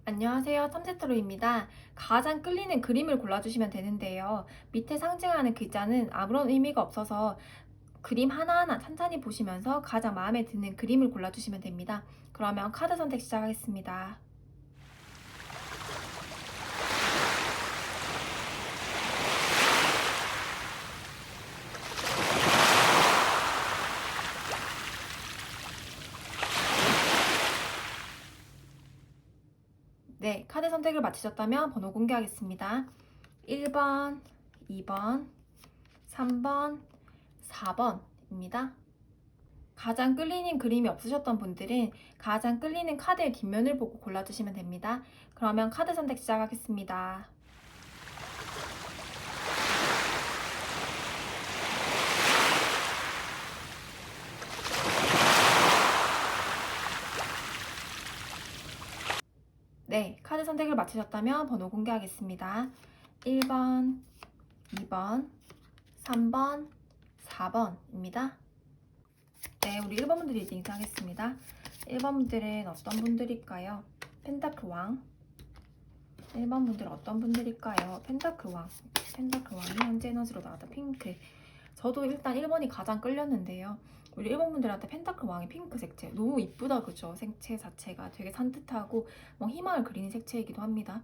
안녕하세요. 탐색터로입니다. 가장 끌리는 그림을 골라주시면 되는데요. 밑에 상징하는 글자는 아무런 의미가 없어서 그림 하나하나 천천히 보시면서 가장 마음에 드는 그림을 골라주시면 됩니다. 그러면 카드 선택 시작하겠습니다. 네, 카드 선택을 마치셨다면 번호 공개하겠습니다. 1번, 2번, 3번, 4번입니다. 가장 끌리는 그림이 없으셨던 분들은 가장 끌리는 카드의 뒷면을 보고 골라주시면 됩니다. 그러면 카드 선택 시작하겠습니다. 네, 카드 선택을 마치셨다면 번호 공개하겠습니다. 1번, 2번, 3번, 4번입니다. 네, 우리 1번 분들 리딩 하겠습니다. 1번 분들은 어떤 분들일까요? 펜타클 왕. 1번 분들은 어떤 분들일까요? 펜타클 왕. 펜타클 왕이 현재 에너지로 나왔다. 핑크. 저도 일단 1번이 가장 끌렸는데요. 우리 1번 분들한테 펜타클 왕의 핑크 색채 너무 이쁘다, 그죠? 색채 자체가 되게 산뜻하고 희망을 그리는 색채이기도 합니다.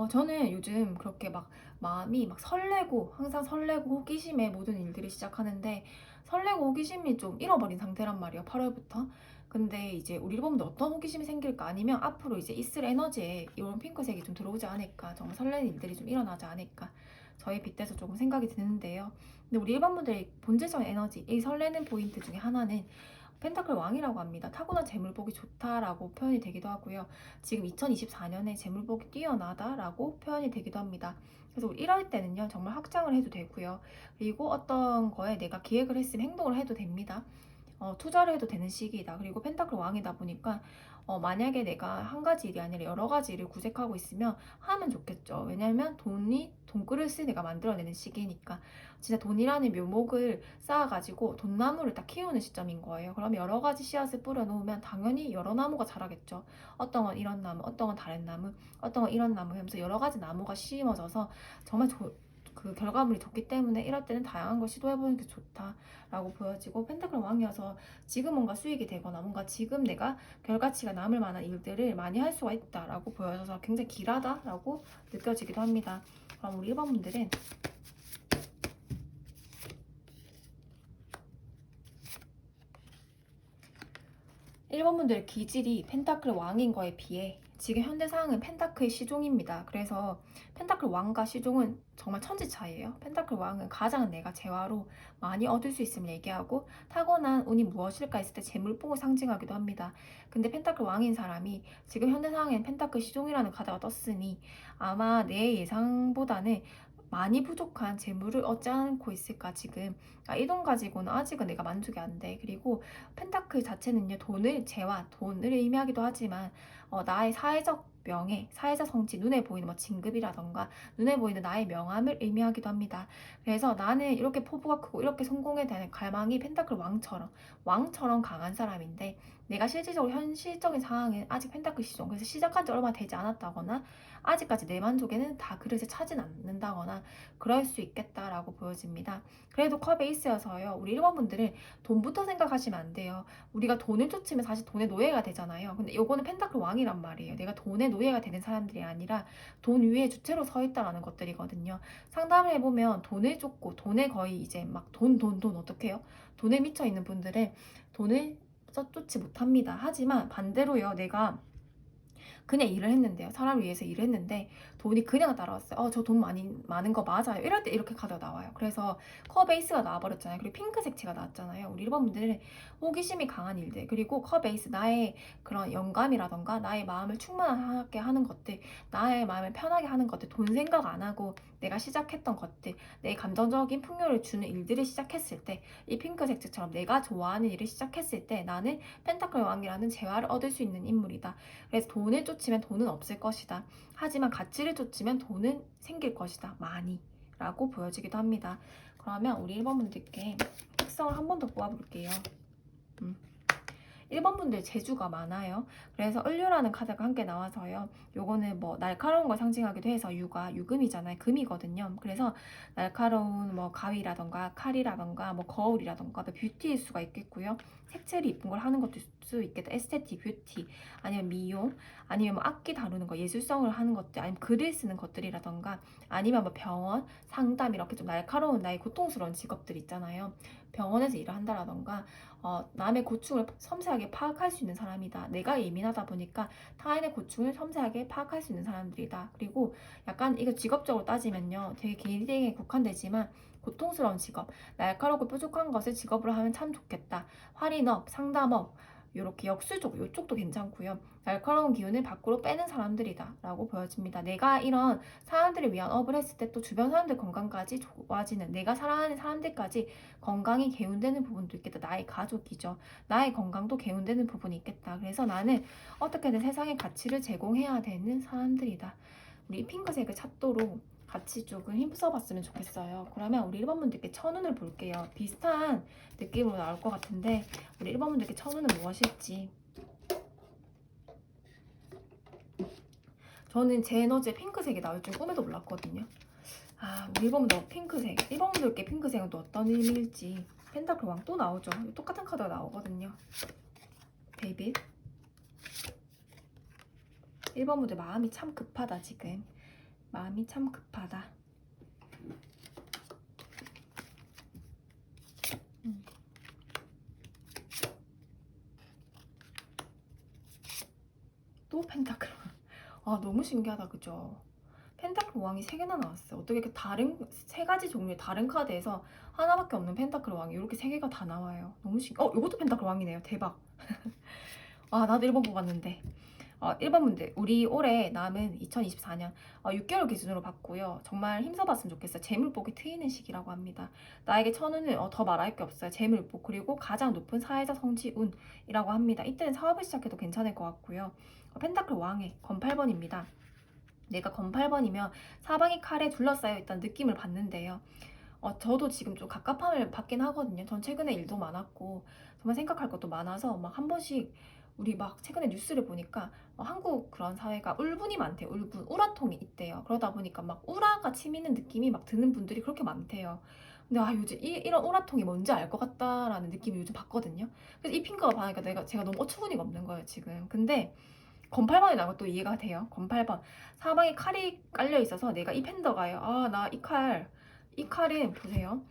저는 요즘 그렇게 막 마음이 막 설레고 항상 설레고 호기심에 모든 일들이 시작하는데 설레고 호기심이 좀 잃어버린 상태란 말이에요. 8월부터. 근데 이제 우리 일본도 어떤 호기심이 생길까, 아니면 앞으로 이제 있을 에너지에 이런 핑크색이 좀 들어오지 않을까, 정말 설레는 일들이 좀 일어나지 않을까, 저에 빗대서 조금 생각이 드는데요. 근데 우리 일반분들의 본질적인 에너지, 이 설레는 포인트 중에 하나는 펜타클 왕이라고 합니다. 타고난 재물복이 좋다라고 표현이 되기도 하고요. 지금 2024년에 재물복이 뛰어나다라고 표현이 되기도 합니다. 그래서 우리 이럴 때는요, 정말 확장을 해도 되고요. 그리고 어떤 거에 내가 기획을 했으면 행동을 해도 됩니다. 투자를 해도 되는 시기이다. 그리고 펜타클 왕이다 보니까 만약에 내가 한 가지 일이 아니라 여러 가지 일을 구색하고 있으면 하면 좋겠죠. 왜냐면 돈그릇을 내가 만들어내는 시기니까. 진짜 돈이라는 묘목을 쌓아가지고 돈나무를 딱 키우는 시점인 거예요. 그럼 여러 가지 씨앗을 뿌려놓으면 당연히 여러 나무가 자라겠죠. 어떤 건 이런 나무, 어떤 건 다른 나무, 어떤 건 이런 나무 하면서 여러 가지 나무가 심어져서 정말 그 결과물이 좋기 때문에 이럴 때는 다양한 걸 시도해보는 게 좋다라고 보여지고, 펜타클 왕이어서 지금 뭔가 수익이 되거나 뭔가 지금 내가 결과치가 남을 만한 일들을 많이 할 수가 있다라고 보여져서 굉장히 길하다라고 느껴지기도 합니다. 그럼 우리 1번 분들은 1번 분들의 기질이 펜타클 왕인 거에 비해 지금 현대 상황은 펜타클의 시종입니다. 그래서 펜타클 왕과 시종은 정말 천지 차이예요. 펜타클 왕은 가장 내가 재화로 많이 얻을 수 있음을 얘기하고, 타고난 운이 무엇일까 했을 때 재물복을 상징하기도 합니다. 근데 펜타클 왕인 사람이 지금 현대 상황엔 펜타클 시종이라는 카드가 떴으니 아마 내 예상보다는 많이 부족한 재물을 얻지 않고 있을까 지금. 이 돈 가지고는 아직은 내가 만족이 안 돼. 그리고 펜타클 자체는요, 돈을, 재화, 돈을 의미하기도 하지만 나의 사회적 명예, 사회적 성취, 눈에 보이는 진급이라던가 눈에 보이는 나의 명함을 의미하기도 합니다. 그래서 나는 이렇게 포부가 크고 이렇게 성공에 대한 갈망이 펜타클 왕처럼 강한 사람인데, 내가 실질적으로 현실적인 상황은 아직 펜타클 시종, 그래서 시작한 지 얼마 되지 않았다거나 아직까지 내 만족에는 다 그릇에 차진 않는다거나 그럴 수 있겠다라고 보여집니다. 그래도 컵에 있어서요, 우리 1번 분들은 돈부터 생각하시면 안 돼요. 우리가 돈을 쫓으면 사실 돈의 노예가 되잖아요. 근데 요거는 펜타클 왕이란 말이에요. 내가 돈의 노예가 되는 사람들이 아니라 돈 위에 주체로 서 있다라는 것들이거든요. 상담을 해보면 돈을 쫓고 돈에 거의 이제 막 돈 어떻게 해요? 돈에 미쳐 있는 분들은 돈을 쫓지 못합니다. 하지만 반대로요, 내가 그냥 일을 했는데요, 사람을 위해서 일을 했는데 돈이 그냥 따라왔어요. 저 돈 많은 거 맞아요. 이럴 때 이렇게 카드가 나와요. 그래서 커 베이스가 나와버렸잖아요. 그리고 핑크 색채가 나왔잖아요. 우리 1번 분들은 호기심이 강한 일들, 그리고 커 베이스, 나의 그런 영감이라던가 나의 마음을 충만하게 하는 것들, 나의 마음을 편하게 하는 것들, 돈 생각 안 하고 내가 시작했던 것들, 내 감정적인 풍요를 주는 일들을 시작했을 때, 이 핑크 색채처럼 내가 좋아하는 일을 시작했을 때 나는 펜타클 왕이라는 재화를 얻을 수 있는 인물이다. 그래서 돈을 쫓으면 돈은 없을 것이다. 하지만 가치를 쫓으면 돈은 생길 것이다. 많이. 라고 보여지기도 합니다. 그러면 우리 1번 분들께 특성을 한 번 더 뽑아볼게요. 1번 분들 재주가 많아요. 그래서 을류라는 카드가 함께 나와서요. 요거는 뭐 날카로운 걸 상징하기도 해서 유가 유금이잖아요. 금이거든요. 그래서 날카로운 뭐 가위라던가 칼이라던가 뭐 거울이라던가 뷰티일 수가 있겠고요. 색칠이 이쁜 걸 하는 것도 있을 수 있겠다. 에스테틱, 뷰티, 아니면 미용, 아니면 뭐 악기 다루는 거, 예술성을 하는 것들, 아니면 글을 쓰는 것들이라던가, 아니면 뭐 병원, 상담 이렇게 좀 날카로운 나의 고통스러운 직업들 있잖아요. 병원에서 일을 한다라던가, 남의 고충을 섬세하게 파악할 수 있는 사람이다. 내가 예민하다 보니까 타인의 고충을 섬세하게 파악할 수 있는 사람들이다. 그리고 약간 이거 직업적으로 따지면요, 되게 개인에게 국한되지만 고통스러운 직업, 날카롭고 뾰족한 것을 직업으로 하면 참 좋겠다. 할인업, 상담업, 이렇게 역수족, 이쪽도 괜찮고요. 날카로운 기운을 밖으로 빼는 사람들이다 라고 보여집니다. 내가 이런 사람들을 위한 업을 했을 때 또 주변 사람들 건강까지 좋아지는, 내가 사랑하는 사람들까지 건강이 개운되는 부분도 있겠다. 나의 가족이죠. 나의 건강도 개운되는 부분이 있겠다. 그래서 나는 어떻게든 세상에 가치를 제공해야 되는 사람들이다. 우리 핑크색을 찾도록 같이 조금 힘써봤으면 좋겠어요. 그러면 우리 1번 분들께 천운을 볼게요. 비슷한 느낌으로 나올 것 같은데 우리 1번 분들께 천운은 무엇일지. 저는 제 에너지에 핑크색이 나올 줄 꿈에도 몰랐거든요. 우리 1번 분들 핑크색. 1번 분들께 핑크색은 또 어떤 의미일지. 펜타클 왕 또 나오죠. 똑같은 카드가 나오거든요. 데빌. 1번 분들 마음이 참 급하다 지금. 마음이 참 급하다. 또 펜타클 왕. 너무 신기하다 그죠? 펜타클 왕이 3개나 나왔어요. 어떻게 이렇게 다른 3가지 종류의 다른 카드에서 하나밖에 없는 펜타클 왕이 이렇게 3개가 다 나와요. 너무 이것도 펜타클 왕이네요. 대박. 나도 1번 뽑았는데. 1번 문제. 우리 올해 남은 2024년 6개월 기준으로 봤고요. 정말 힘써봤으면 좋겠어요. 재물복이 트이는 시기라고 합니다. 나에게 천운은 더 말할 게 없어요. 재물복 그리고 가장 높은 사회적 성취운이라고 합니다. 이때는 사업을 시작해도 괜찮을 것 같고요. 펜타클 왕의 검 8번입니다. 내가 검 8번이면 사방이 칼에 둘러싸여 있다는 느낌을 받는데요. 저도 지금 좀 갑갑함을 받긴 하거든요. 전 최근에 일도 많았고 정말 생각할 것도 많아서 막 한 번씩 우리 막 최근에 뉴스를 보니까 한국 그런 사회가 울분이 많대요. 울분, 우라통이 있대요. 그러다 보니까 막 우라가 치미는 느낌이 막 드는 분들이 그렇게 많대요. 근데 요즘 이런 우라통이 뭔지 알 것 같다라는 느낌을 요즘 받거든요. 그래서 이 핑크가 봐니까 제가 너무 어처구니가 없는 거예요 지금. 근데 검 8번이 나온 것도 이해가 돼요. 검 8번. 사방에 칼이 깔려 있어서 내가 이 팬더가요. 나 이 칼은 보세요.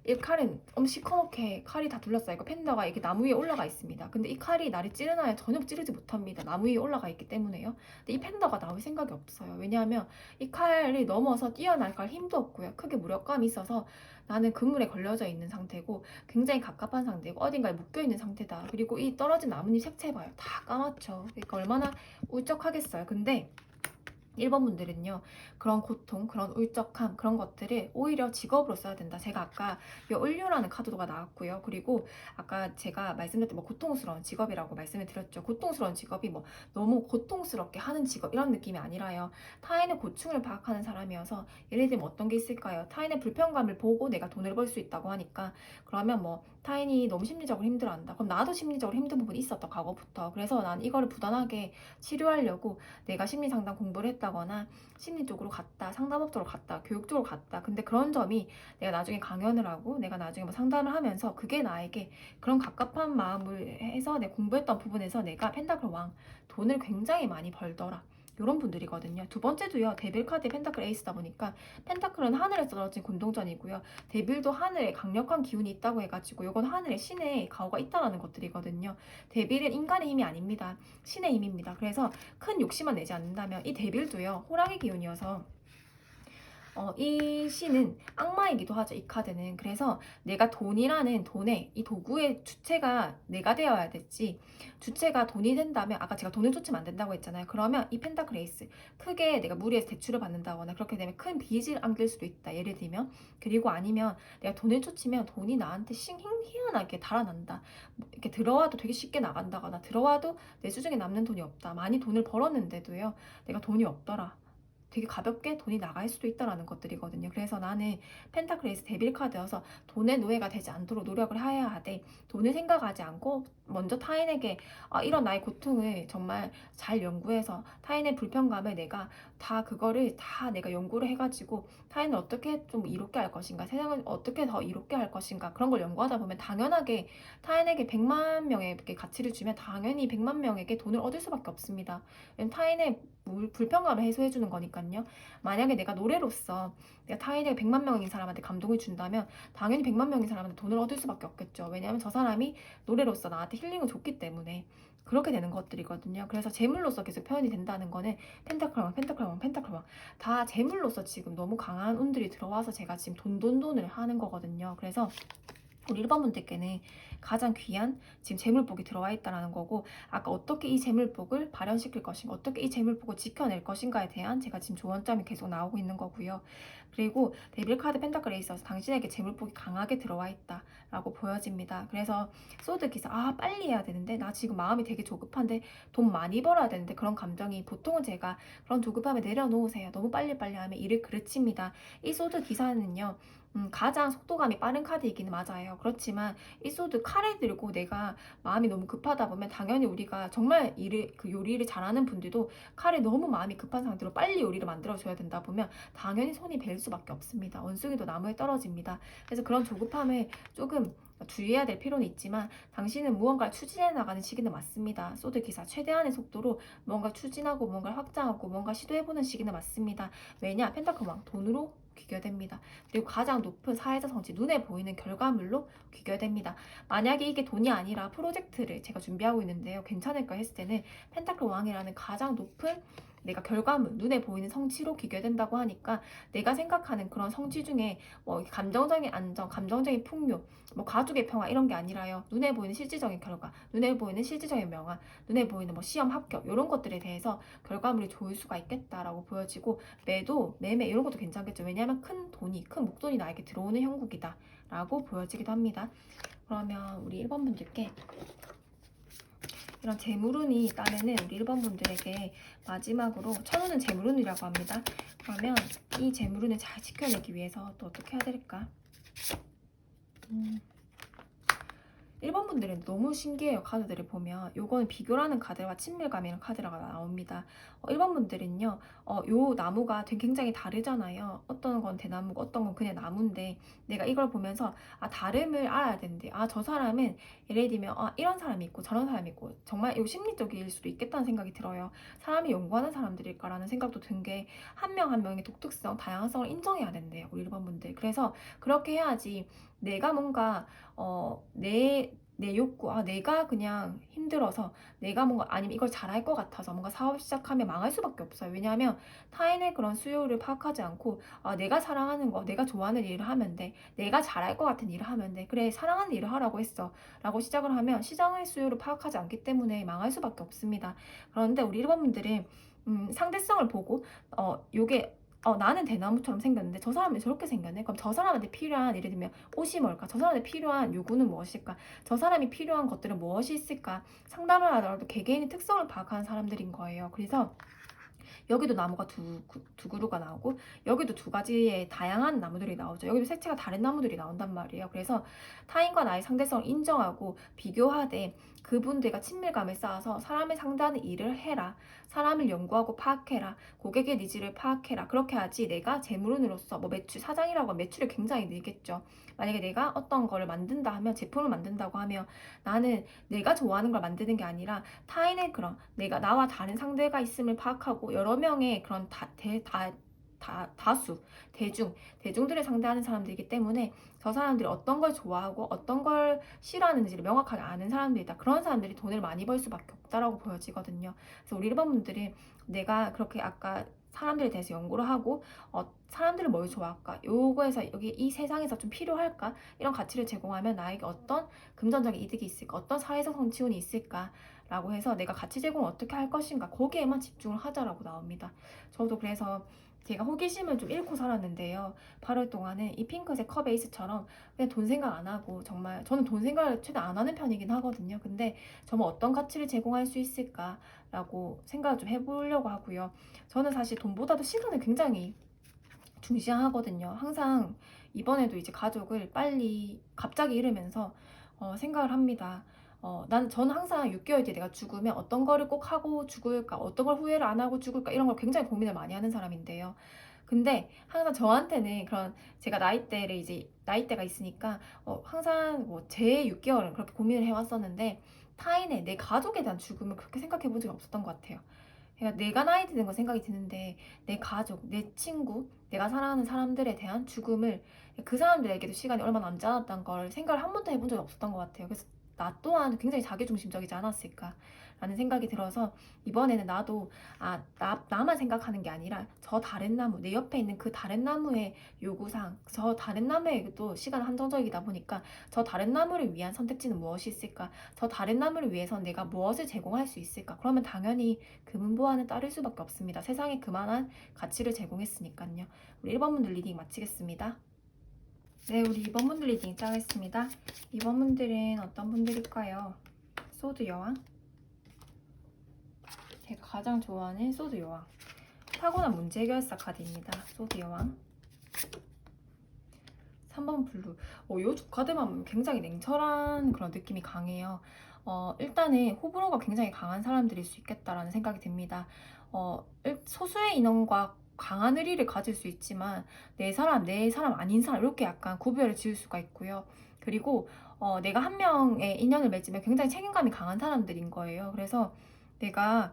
이 칼은 시커멓게 칼이 다 둘러싸이고 팬더가 이렇게 나무 위에 올라가 있습니다. 근데 이 칼이 나를 찌르나요? 전혀 찌르지 못합니다. 나무 위에 올라가 있기 때문에요. 근데 이 팬더가 나올 생각이 없어요. 왜냐하면 이 칼이 넘어서 뛰어나갈 힘도 없고요. 크게 무력감이 있어서 나는 그물에 걸려져 있는 상태고 굉장히 갑갑한 상태고 어딘가에 묶여있는 상태다. 그리고 이 떨어진 나뭇잎 색채 봐요. 다 까맣죠. 그러니까 얼마나 울적하겠어요. 근데 1번 분들은요, 그런 고통, 그런 울적함, 그런 것들을 오히려 직업으로 써야 된다. 제가 아까 이 을류라는 카드가 나왔고요. 그리고 아까 제가 말씀드렸던 뭐 고통스러운 직업이라고 말씀을 드렸죠. 고통스러운 직업이 뭐 너무 고통스럽게 하는 직업 이런 느낌이 아니라요. 타인의 고충을 파악하는 사람이어서 예를 들면 어떤 게 있을까요? 타인의 불편감을 보고 내가 돈을 벌 수 있다고 하니까 그러면 뭐 타인이 너무 심리적으로 힘들어한다. 그럼 나도 심리적으로 힘든 부분이 있었다. 과거부터. 그래서 난 이거를 부단하게 치료하려고 내가 심리상담 공부를 했다거나 심리 쪽으로 갔다, 상담업 쪽으로 갔다, 교육 쪽으로 갔다. 근데 그런 점이 내가 나중에 강연을 하고 내가 나중에 뭐 상담을 하면서 그게 나에게 그런 갑갑한 마음을 해서 내가 공부했던 부분에서 내가 펜타클 왕 돈을 굉장히 많이 벌더라. 이런 분들이거든요. 두 번째도요. 데빌 카드의 펜타클 에이스다 보니까 펜타클은 하늘에 떨어진 공동전이고요. 데빌도 하늘에 강력한 기운이 있다고 해가지고 이건 하늘에 신의 가호가 있다라는 것들이거든요. 데빌은 인간의 힘이 아닙니다. 신의 힘입니다. 그래서 큰 욕심만 내지 않는다면 이 데빌도요. 호랑이 기운이어서 이 신은 악마이기도 하죠. 이 카드는. 그래서 내가 돈이라는 돈의 이 도구의 주체가 내가 되어야 됐지. 주체가 돈이 된다면 아까 제가 돈을 쫓으면 안 된다고 했잖아요. 그러면 이 펜타클 에이스 크게 내가 무리해서 대출을 받는다거나 그렇게 되면 큰 빚을 안길 수도 있다. 예를 들면. 그리고 아니면 내가 돈을 쫓으면 돈이 나한테 희한하게 달아난다. 이렇게 들어와도 되게 쉽게 나간다거나 들어와도 내 수중에 남는 돈이 없다. 많이 돈을 벌었는데도요. 내가 돈이 없더라. 되게 가볍게 돈이 나갈 수도 있다라는 것들이거든요. 그래서 나는 펜타클에이스 데빌 카드여서 돈의 노예가 되지 않도록 노력을 해야 하되, 돈을 생각하지 않고 먼저 타인에게 이런 나의 고통을 정말 잘 연구해서 타인의 불편감을 내가 다 그거를 다 내가 연구를 해가지고 타인을 어떻게 좀 이롭게 할 것인가, 세상을 어떻게 더 이롭게 할 것인가, 그런 걸 연구하다 보면 당연하게 타인에게 100만 명에게 가치를 주면 당연히 100만 명에게 돈을 얻을 수밖에 없습니다. 타인의 불편감을 해소해 주는 거니까요. 만약에 내가 노래로서 내가 타인에게 100만 명인 사람한테 감동을 준다면 당연히 100만 명인 사람한테 돈을 얻을 수밖에 없겠죠. 왜냐하면 저 사람이 노래로서 나한테 힐링을 줬기 때문에 그렇게 되는 것들이거든요. 그래서 재물로서 계속 표현이 된다는 거는 펜타클왕, 펜타클왕, 펜타클왕 다 재물로서 지금 너무 강한 운들이 들어와서 제가 지금 돈을 하는 거거든요. 그래서 우리 1번 분들께는 가장 귀한 지금 재물복이 들어와 있다는 거고, 아까 어떻게 이 재물복을 발현시킬 것인가, 어떻게 이 재물복을 지켜낼 것인가에 대한 제가 지금 조언점이 계속 나오고 있는 거고요. 그리고 데빌 카드 펜타클에 있어서 당신에게 재물복이 강하게 들어와 있다라고 보여집니다. 그래서 소드 기사, 빨리 해야 되는데 나 지금 마음이 되게 조급한데 돈 많이 벌어야 되는데, 그런 감정이 보통은 제가 그런 조급함에 내려놓으세요. 너무 빨리빨리 하면 일을 그르칩니다. 이 소드 기사는요, 가장 속도감이 빠른 카드이기는 맞아요. 그렇지만 이 소드 칼을 들고 내가 마음이 너무 급하다 보면 당연히 우리가 정말 요리를 잘하는 분들도 칼에 너무 마음이 급한 상태로 빨리 요리를 만들어줘야 된다 보면 당연히 손이 벨 수밖에 없습니다. 원숭이도 나무에 떨어집니다. 그래서 그런 조급함에 조금 주의해야 될 필요는 있지만 당신은 무언가를 추진해 나가는 시기는 맞습니다. 소드 기사 최대한의 속도로 무언가 추진하고 무언가를 확장하고 무언가 시도해보는 시기는 맞습니다. 왜냐? 펜타클 왕, 돈으로 귀결됩니다. 그리고 가장 높은 사회적 성취, 눈에 보이는 결과물로 귀결됩니다. 만약에 이게 돈이 아니라 프로젝트를 제가 준비하고 있는데요, 괜찮을까 했을 때는 펜타클 왕이라는 가장 높은 내가 결과물, 눈에 보이는 성취로 귀결된다고 하니까 내가 생각하는 그런 성취 중에 뭐 감정적인 안정, 감정적인 풍요, 뭐 가족의 평화 이런 게 아니라요, 눈에 보이는 실질적인 결과, 눈에 보이는 실질적인 명화, 눈에 보이는 뭐 시험 합격 이런 것들에 대해서 결과물이 좋을 수가 있겠다라고 보여지고, 매매 이런 것도 괜찮겠죠. 왜냐하면 큰 돈이, 큰 목돈이 나에게 들어오는 형국이다 라고 보여지기도 합니다. 그러면 우리 1번 분들께 이런 재물운이 따르는 우리 1번 분들에게 마지막으로, 천운은 재물운이라고 합니다. 그러면 이 재물운을 잘 지켜내기 위해서 또 어떻게 해야 될까? 1번 분들은 너무 신기해요. 카드들을 보면 요건 비교라는 카드와 친밀감이라는 카드가 나옵니다. 1번 분들은요, 요 나무가 굉장히 다르잖아요. 어떤 건 대나무고 어떤 건 그냥 나무인데 내가 이걸 보면서 다름을 알아야 되는데, 저 사람은 예를 들면 이런 사람이 있고 저런 사람이 있고, 정말 요 심리적일 수도 있겠다는 생각이 들어요. 사람이 연구하는 사람들일까라는 생각도 든 게, 한 명 한 명의 독특성, 다양성을 인정해야 된대요, 우리 1번 분들. 그래서 그렇게 해야지 내가 뭔가 내 욕구, 내가 그냥 힘들어서, 내가 뭔가, 아니면 이걸 잘할 것 같아서 뭔가 사업 시작하면 망할 수밖에 없어요. 왜냐하면 타인의 그런 수요를 파악하지 않고, 내가 사랑하는 거, 내가 좋아하는 일을 하면 돼, 내가 잘할 것 같은 일을 하면 돼, 그래 사랑하는 일을 하라고 했어 라고 시작을 하면 시장의 수요를 파악하지 않기 때문에 망할 수밖에 없습니다. 그런데 우리 1번 분들은 상대성을 보고, 요게 나는 대나무처럼 생겼는데 저 사람이 저렇게 생겼네. 그럼 저 사람한테 필요한, 예를 들면 옷이 뭘까? 저 사람한테 필요한 요구는 무엇일까? 저 사람이 필요한 것들은 무엇이 있을까? 상담을 하더라도 개개인의 특성을 파악하는 사람들인 거예요. 그래서 여기도 나무가 두 그루가 나오고, 여기도 두 가지의 다양한 나무들이 나오죠. 여기도 색채가 다른 나무들이 나온단 말이에요. 그래서 타인과 나의 상대성을 인정하고 비교하되 그분들과 친밀감을 쌓아서 사람을 상대하는 일을 해라. 사람을 연구하고 파악해라. 고객의 니즈를 파악해라. 그렇게 하지 내가 재물운으로서 뭐 매출, 사장이라고 하면 매출이 굉장히 늘겠죠. 만약에 내가 어떤 거를 만든다 하면, 제품을 만든다고 하면 나는 내가 좋아하는 걸 만드는 게 아니라 타인의 그런, 내가 나와 다른 상대가 있음을 파악하고 여러 명의 그런 다수, 대중들을 상대하는 사람들이기 때문에 저 사람들이 어떤 걸 좋아하고 어떤 걸 싫어하는지를 명확하게 아는 사람들이다. 그런 사람들이 돈을 많이 벌 수밖에 없다라고 보여지거든요. 그래서 우리 1번 분들이 내가 그렇게 아까 사람들에 대해서 연구를 하고, 사람들은 뭘 좋아할까? 요거에서 여기 이 세상에서 좀 필요할까? 이런 가치를 제공하면 나에게 어떤 금전적인 이득이 있을까? 어떤 사회적 성취운이 있을까? 라고 해서 내가 가치 제공을 어떻게 할 것인가 거기에만 집중을 하자라고 나옵니다. 저도 그래서 제가 호기심을 좀 잃고 살았는데요. 8월 동안은 이 핑크색 컵 베이스처럼 그냥 돈 생각 안 하고, 정말 저는 돈 생각을 최대한 안 하는 편이긴 하거든요. 근데 정말 어떤 가치를 제공할 수 있을까라고 생각을 좀 해보려고 하고요. 저는 사실 돈보다도 시간을 굉장히 중시하거든요. 항상 이번에도 이제 가족을 빨리 갑자기 잃으면서 생각을 합니다. 저는 항상 6개월 뒤에 내가 죽으면 어떤 거를 꼭 하고 죽을까, 어떤 걸 후회를 안 하고 죽을까, 이런 걸 굉장히 고민을 많이 하는 사람인데요. 근데 항상 저한테는 그런, 제가 나이대가 있으니까 항상 뭐 제 6개월은 그렇게 고민을 해왔었는데, 타인의 내 가족에 대한 죽음을 그렇게 생각해 본 적이 없었던 것 같아요. 그러니까 내가 나이 드는 건 생각이 드는데, 내 가족, 내 친구, 내가 사랑하는 사람들에 대한 죽음을, 그 사람들에게도 시간이 얼마 남지 않았다는 걸 생각을 한 번도 해본 적이 없었던 것 같아요. 그래서 나 또한 굉장히 자기중심적이지 않았을까라는 생각이 들어서, 이번에는 나도 나만 생각하는 게 아니라 저 다른 나무, 내 옆에 있는 그 다른 나무의 요구사항, 저 다른 나무에게도 시간 한정적이다 보니까 저 다른 나무를 위한 선택지는 무엇이 있을까, 저 다른 나무를 위해서 내가 무엇을 제공할 수 있을까. 그러면 당연히 금은보화는 따를 수밖에 없습니다. 세상에 그만한 가치를 제공했으니까요. 우리 1번 분들 리딩 마치겠습니다. 네, 우리 2번 분들 리딩 짜겠습니다. 2번 분들은 어떤 분들일까요? 소드 여왕. 제가 가장 좋아하는 소드 여왕. 타고난 문제 해결사 카드입니다. 소드 여왕. 3번 블루. 요 두 카드만 보면 굉장히 냉철한 그런 느낌이 강해요. 일단은 호불호가 굉장히 강한 사람들일 수 있겠다라는 생각이 듭니다. 소수의 인원과 강한 의리를 가질 수 있지만 내 사람 아닌 사람, 이렇게 약간 구별을 지을 수가 있고요. 그리고 내가 한 명의 인연을 맺으면 굉장히 책임감이 강한 사람들인 거예요. 그래서 내가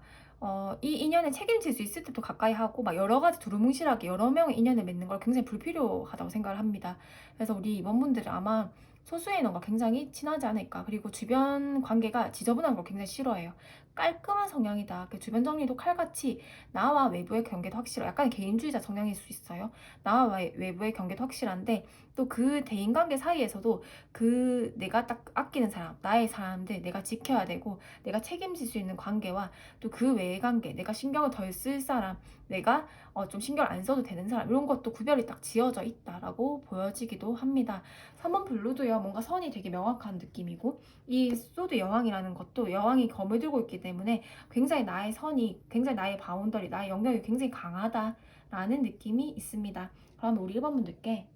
이 인연에 책임질 수 있을 때도 가까이 하고, 막 여러 가지 두루뭉실하게 여러 명의 인연을 맺는 걸 굉장히 불필요하다고 생각을 합니다. 그래서 우리 이번 분들은 아마 소수의 인원과 굉장히 친하지 않을까. 그리고 주변 관계가 지저분한 걸 굉장히 싫어해요. 깔끔한 성향이다. 그 주변 정리도 칼같이, 나와 외부의 경계도 확실해. 약간 개인주의자 성향일 수 있어요. 나와 외부의 경계도 확실한데, 또 그 대인관계 사이에서도 그 내가 딱 아끼는 사람, 나의 사람들, 내가 지켜야 되고 내가 책임질 수 있는 관계와 또 그 외의 관계, 내가 신경을 덜 쓸 사람, 내가 좀 신경을 안 써도 되는 사람, 이런 것도 구별이 딱 지어져 있다라고 보여지기도 합니다. 3번 블루도요, 뭔가 선이 되게 명확한 느낌이고, 이 소드 여왕이라는 것도 여왕이 검을 들고 있기 때문에 굉장히 나의 선이, 굉장히 나의 바운더리, 나의 영역이 굉장히 강하다라는 느낌이 있습니다. 그럼 우리 1번 분들께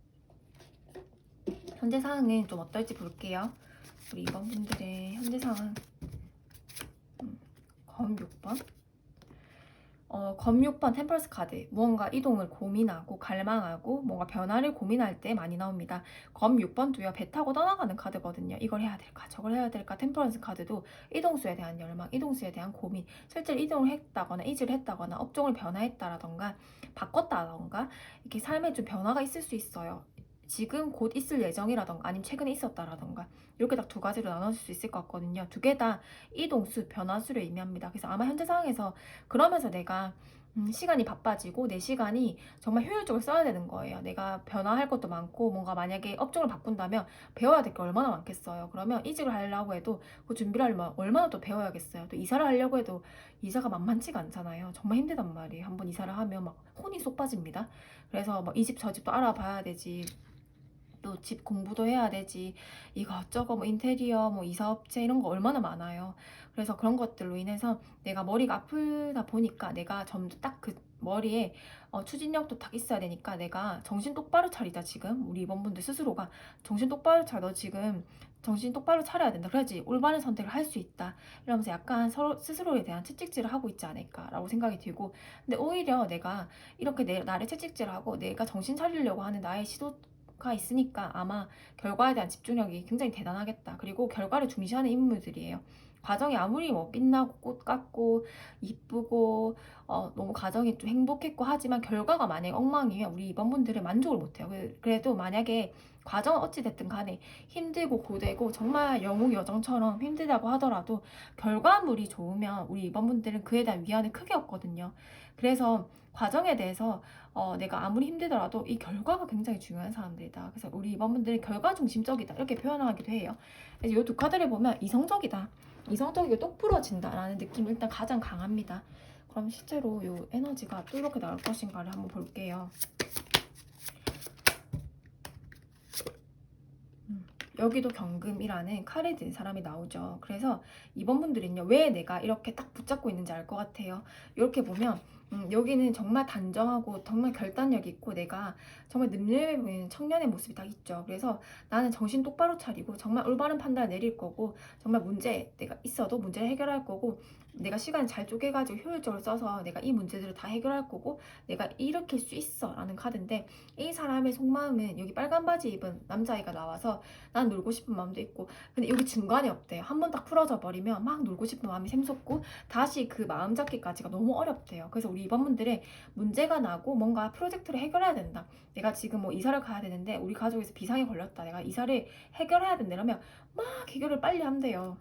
현재 상황은 좀 어떨지 볼게요. 우리 2번 분들의 현재 상황. 검 6번. 검 6번 템퍼런스 카드. 무언가 이동을 고민하고 갈망하고 뭔가 변화를 고민할 때 많이 나옵니다. 검 6번도요, 배 타고 떠나가는 카드거든요. 이걸 해야 될까 저걸 해야 될까. 템퍼런스 카드도 이동수에 대한 열망, 이동수에 대한 고민, 실제로 이동을 했다거나 이직을 했다거나 업종을 변화했다라던가 바꿨다던가 이렇게 삶에 좀 변화가 있을 수 있어요. 지금 곧 있을 예정이라던가 아니면 최근에 있었다라던가, 이렇게 딱 두 가지로 나눠질 수 있을 것 같거든요. 두 개 다 이동수, 변화수를 의미합니다. 그래서 아마 현재 상황에서 그러면서 내가 시간이 바빠지고 내 시간이 정말 효율적으로 써야 되는 거예요. 내가 변화할 것도 많고, 뭔가 만약에 업종을 바꾼다면 배워야 될 게 얼마나 많겠어요. 그러면 이직을 하려고 해도 그 준비를 하려면 얼마나 또 배워야겠어요. 또 이사를 하려고 해도 이사가 만만치가 않잖아요. 정말 힘들단 말이에요. 한번 이사를 하면 막 혼이 쏙 빠집니다. 그래서 막 이 집 저 집도 알아봐야 되지. 또 집 공부도 해야 되지. 이것저것 뭐 인테리어, 뭐 이사업체 이런 거 얼마나 많아요. 그래서 그런 것들로 인해서 내가 머리가 아프다 보니까 내가 점점 딱 그 머리에 추진력도 딱 있어야 되니까 내가 정신 똑바로 차리자. 지금 우리 이번 분들 스스로가 정신 똑바로 차려. 너 지금 정신 똑바로 차려야 된다. 그래야지 올바른 선택을 할 수 있다. 이러면서 약간 서로 스스로에 대한 채찍질을 하고 있지 않을까라고 생각이 들고, 근데 오히려 내가 이렇게 나를 채찍질하고 내가 정신 차리려고 하는 나의 시도가 있으니까 아마 결과에 대한 집중력이 굉장히 대단하겠다. 그리고 결과를 중시하는 인물들이에요. 과정이 아무리 뭐 빛나고 꽃 같고 이쁘고 너무 과정이 좀 행복했고 하지만 결과가 만약에 엉망이면 우리 이번 분들은 만족을 못해요. 그래도 만약에 과정은 어찌됐든 간에 힘들고 고되고 정말 영웅여정처럼 힘들다고 하더라도 결과물이 좋으면 우리 이번 분들은 그에 대한 위안을 크게 얻거든요. 그래서 과정에 대해서 내가 아무리 힘들더라도 이 결과가 굉장히 중요한 사람들이다. 그래서 우리 이번 분들은 결과 중심적이다, 이렇게 표현하기도 해요. 그래서 이 두 카드를 보면 이성적이다. 이성적이고 똑부러진다라는 느낌이 일단 가장 강합니다. 그럼 실제로 이 에너지가 또 이렇게 나올 것인가를 한번 볼게요. 여기도 경금이라는 칼에 든 사람이 나오죠. 그래서 이번 분들은요, 왜 내가 이렇게 딱 붙잡고 있는지 알 것 같아요. 이렇게 보면 여기는 정말 단정하고 정말 결단력 있고 내가 정말 늠름해 보이는 청년의 모습이 딱 있죠. 그래서 나는 정신 똑바로 차리고 정말 올바른 판단을 내릴 거고 정말 문제 내가 있어도 문제를 해결할 거고 내가 시간을 잘 쪼개가지고 효율적으로 써서 내가 이 문제들을 다 해결할 거고 내가 일으킬 수 있어 라는 카드인데, 이 사람의 속마음은 여기 빨간 바지 입은 남자아이가 나와서 난 놀고 싶은 마음도 있고, 근데 여기 중간이 없대요. 한 번 딱 풀어져 버리면 막 놀고 싶은 마음이 샘솟고 다시 그 마음 잡기까지가 너무 어렵대요. 그래서 우리 이번 분들은 문제가 나고 뭔가 프로젝트를 해결해야 된다. 내가 지금 뭐 이사를 가야 되는데 우리 가족에서 비상이 걸렸다. 내가 이사를 해결해야 된다. 이러면 막 해결을 빨리 한대요.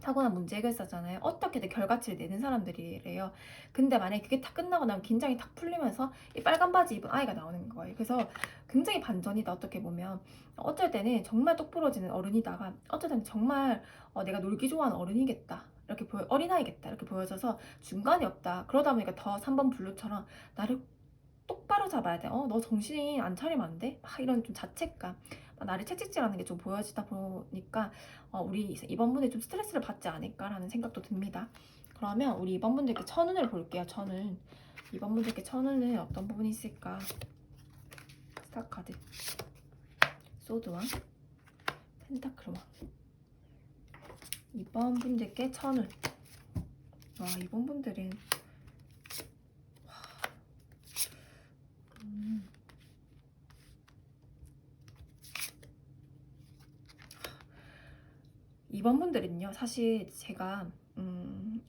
타고난 문제 해결사잖아요. 어떻게든 결과치를 내는 사람들이래요. 근데 만약에 그게 다 끝나고 나면 긴장이 탁 풀리면서 이 빨간 바지 입은 아이가 나오는 거예요. 그래서 굉장히 반전이다, 어떻게 보면. 어쩔 때는 정말 똑부러지는 어른이다가 어쩔 때는 정말 내가 놀기 좋아하는 어른이겠다, 이렇게 어린아이겠다 이렇게 보여져서 중간이 없다. 그러다 보니까 더 3번 블루처럼 나를 똑바로 잡아야 돼. 너 정신이 안 차리면 안 돼? 막 이런 좀 자책감, 막 나를 채찍질하는 게 좀 보여지다 보니까 우리 이번 분이 좀 스트레스를 받지 않을까라는 생각도 듭니다. 그러면 우리 이번 분들께 천운을 볼게요. 천운. 이번 분들께 천운은 어떤 부분이 있을까? 스타 카드, 소드왕, 펜타클왕. 이번 분들께 천운. 와, 이번 분들은 이번 분들은요, 사실 제가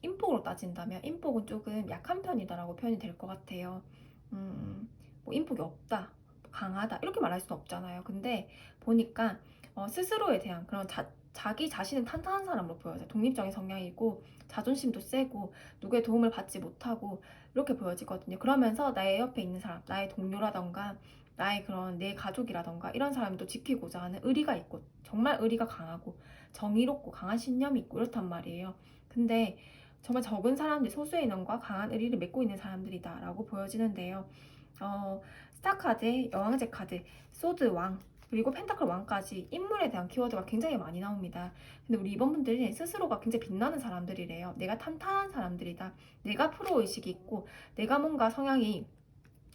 인복으로 따진다면 인복은 조금 약한 편이다라고 표현이 될 것 같아요. 뭐 인복이 없다, 강하다 이렇게 말할 수는 없잖아요. 근데 보니까 스스로에 대한 그런 자기 자신은 탄탄한 사람으로 보여져요. 독립적인 성향이고 자존심도 세고 누구의 도움을 받지 못하고 이렇게 보여지거든요. 그러면서 나의 옆에 있는 사람, 나의 동료라던가 나의 그런 내 가족이라던가 이런 사람도 지키고자 하는 의리가 있고 정말 의리가 강하고 정의롭고 강한 신념이 있고 이렇단 말이에요. 근데 정말 적은 사람들, 소수의 인원과 강한 의리를 맺고 있는 사람들이다 라고 보여지는데요. 스타 카드, 여왕제 카드, 소드 왕, 그리고 펜타클 왕까지 인물에 대한 키워드가 굉장히 많이 나옵니다. 근데 우리 이번 분들은 스스로가 굉장히 빛나는 사람들이래요. 내가 탄탄한 사람들이다. 내가 프로의식이 있고 내가 뭔가 성향이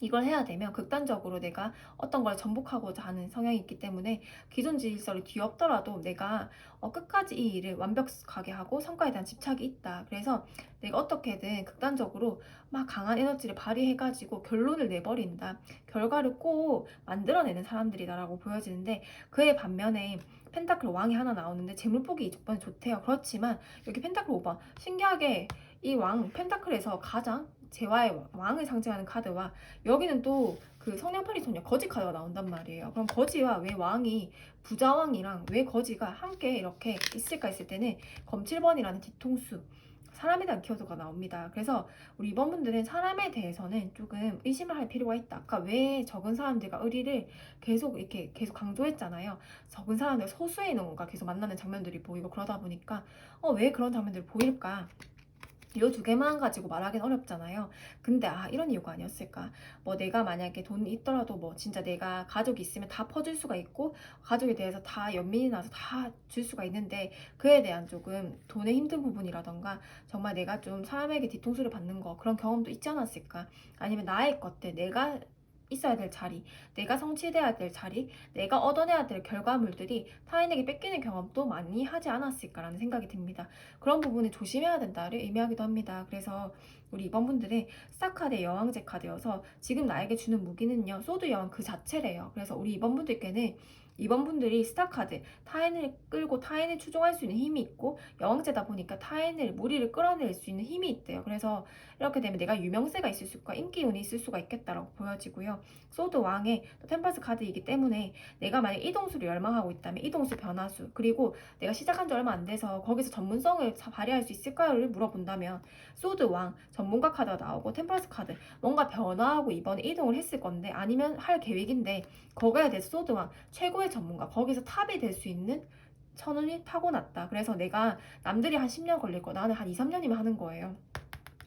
이걸 해야 되면 극단적으로 내가 어떤 걸 전복하고자 하는 성향이 있기 때문에 기존 질서를 뒤엎더라도 내가 끝까지 이 일을 완벽하게 하고 성과에 대한 집착이 있다. 그래서 내가 어떻게든 극단적으로 막 강한 에너지를 발휘해가지고 결론을 내버린다. 결과를 꼭 만들어내는 사람들이다라고 보여지는데, 그의 반면에 펜타클 왕이 하나 나오는데 재물폭이 이번에 좋대요. 그렇지만 여기 펜타클 5번, 신기하게 이 왕 펜타클에서 가장 재화의 왕을 상징하는 카드와 여기는 또 그 성냥팔이 소녀 거지 카드가 나온단 말이에요. 그럼 거지와 왜 왕이, 부자왕이랑 왜 거지가 함께 이렇게 있을까 했을 때는 검7번이라는 뒤통수, 사람에 대한 키워드가 나옵니다. 그래서 우리 이번 분들은 사람에 대해서는 조금 의심을 할 필요가 있다. 아까 왜 적은 사람들과 의리를 계속 이렇게 계속 강조했잖아요. 적은 사람들, 소수의 인원과 계속 만나는 장면들이 보이고 그러다 보니까 왜 그런 장면들이 보일까? 이 두 개만 가지고 말하기는 어렵잖아요. 근데 이런 이유가 아니었을까? 뭐 내가 만약에 돈이 있더라도 뭐 진짜 내가 가족이 있으면 다 퍼줄 수가 있고 가족에 대해서 다 연민이 나서 다 줄 수가 있는데 그에 대한 조금 돈의 힘든 부분이라던가 정말 내가 좀 사람에게 뒤통수를 받는 거, 그런 경험도 있지 않았을까? 아니면 나의 것들, 내가 있어야 될 자리, 내가 성취돼야 될 자리, 내가 얻어내야 될 결과물들이 타인에게 뺏기는 경험도 많이 하지 않았을까라는 생각이 듭니다. 그런 부분을 조심해야 된다를 의미하기도 합니다. 그래서 우리 이번 분들은 스타 카드의 여왕제 카드여서 지금 나에게 주는 무기는요, 소드 여왕 그 자체래요. 그래서 우리 이번 분들께는 이번 분들이 스타 카드, 타인을 끌고 타인을 추종할 수 있는 힘이 있고 여왕제다 보니까 타인을, 무리를 끌어낼 수 있는 힘이 있대요. 그래서 이렇게 되면 내가 유명세가 있을 수가, 인기운이 있을 수가 있겠다라고 보여지고요. 소드 왕의 템퍼스 카드이기 때문에 내가 만약 이동수를 열망하고 있다면 이동수 변화수, 그리고 내가 시작한 지 얼마 안 돼서 거기서 전문성을 발휘할 수 있을까요를 물어본다면 소드 왕 전문가 카드가 나오고, 템퍼스 카드 뭔가 변화하고 이번에 이동을 했을 건데 아니면 할 계획인데 거기에 대해서 소드 왕 최고의 전문가, 거기서 탑이 될 수 있는 천운이 타고났다. 그래서 내가 남들이 한 10년 걸릴 거 나는 한 2, 3년이면 하는 거예요.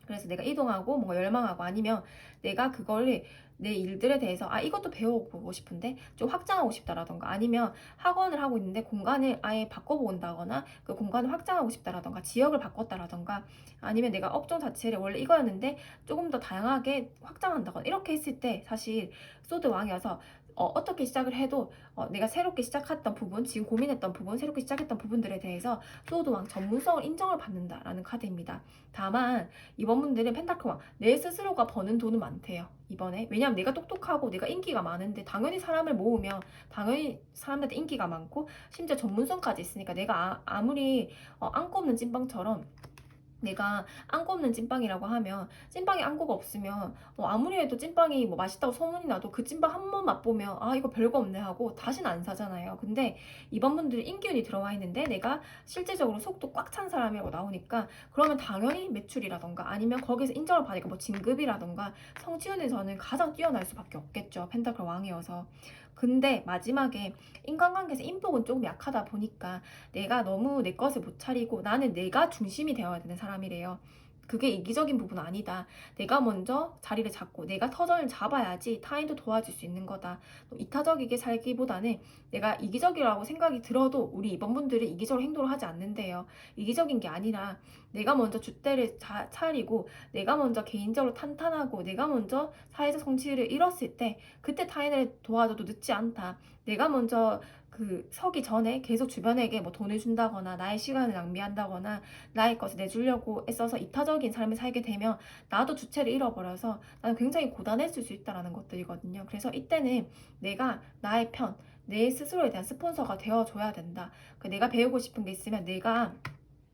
그래서 내가 이동하고 뭔가 열망하고 아니면 내가 그거를 내 일들에 대해서 이것도 배워보고 싶은데 좀 확장하고 싶다라던가 아니면 학원을 하고 있는데 공간을 아예 바꿔본다거나 그 공간을 확장하고 싶다라던가 지역을 바꿨다라던가 아니면 내가 업종 자체를 원래 이거였는데 조금 더 다양하게 확장한다거나 이렇게 했을 때 사실 소드 왕이어서 어떻게 시작을 해도 내가 새롭게 시작했던 부분, 지금 고민했던 부분, 새롭게 시작했던 부분들에 대해서 소드왕 전문성을 인정을 받는다라는 카드입니다. 다만 이번 분들은 펜타클 왕, 내 스스로가 버는 돈은 많대요. 이번에. 왜냐면 내가 똑똑하고 내가 인기가 많은데 당연히 사람을 모으면 당연히 사람들한테 인기가 많고 심지어 전문성까지 있으니까 내가 아무리 안고 없는 찐빵처럼 내가 안고 없는 찐빵이라고 하면 찐빵에 안고가 없으면 아무리 해도 찐빵이 뭐 맛있다고 소문이 나도 그 찐빵 한 번 맛보면 이거 별거 없네 하고 다시는 안 사잖아요. 근데 이번 분들은 인기운이 들어와 있는데 내가 실제적으로 속도 꽉 찬 사람이라고 나오니까 그러면 당연히 매출이라던가 아니면 거기서 인정을 받으니까 뭐 진급이라던가 성취운에서는 가장 뛰어날 수밖에 없겠죠. 펜타클 왕이어서. 근데 마지막에 인간관계에서 인복은 조금 약하다 보니까 내가 너무 내 것을 못 차리고 나는 내가 중심이 되어야 되는 사람이래요. 그게 이기적인 부분은 아니다. 내가 먼저 자리를 잡고 내가 터전을 잡아야지 타인도 도와줄 수 있는 거다. 이타적이게 살기보다는 내가 이기적이라고 생각이 들어도 우리 이번 분들은 이기적으로 행동을 하지 않는데요. 이기적인 게 아니라 내가 먼저 줏대를 차리고 내가 먼저 개인적으로 탄탄하고 내가 먼저 사회적 성취를 이뤘을 때 그때 타인을 도와줘도 늦지 않다. 내가 먼저 그 서기 전에 계속 주변에게 뭐 돈을 준다거나 나의 시간을 낭비한다거나 나의 것을 내주려고 애써서 이타적인 삶을 살게 되면 나도 주체를 잃어버려서 나는 굉장히 고단해질 수 있다는 것들이거든요. 그래서 이때는 내가 나의 편, 내 스스로에 대한 스폰서가 되어줘야 된다. 내가 배우고 싶은 게 있으면 내가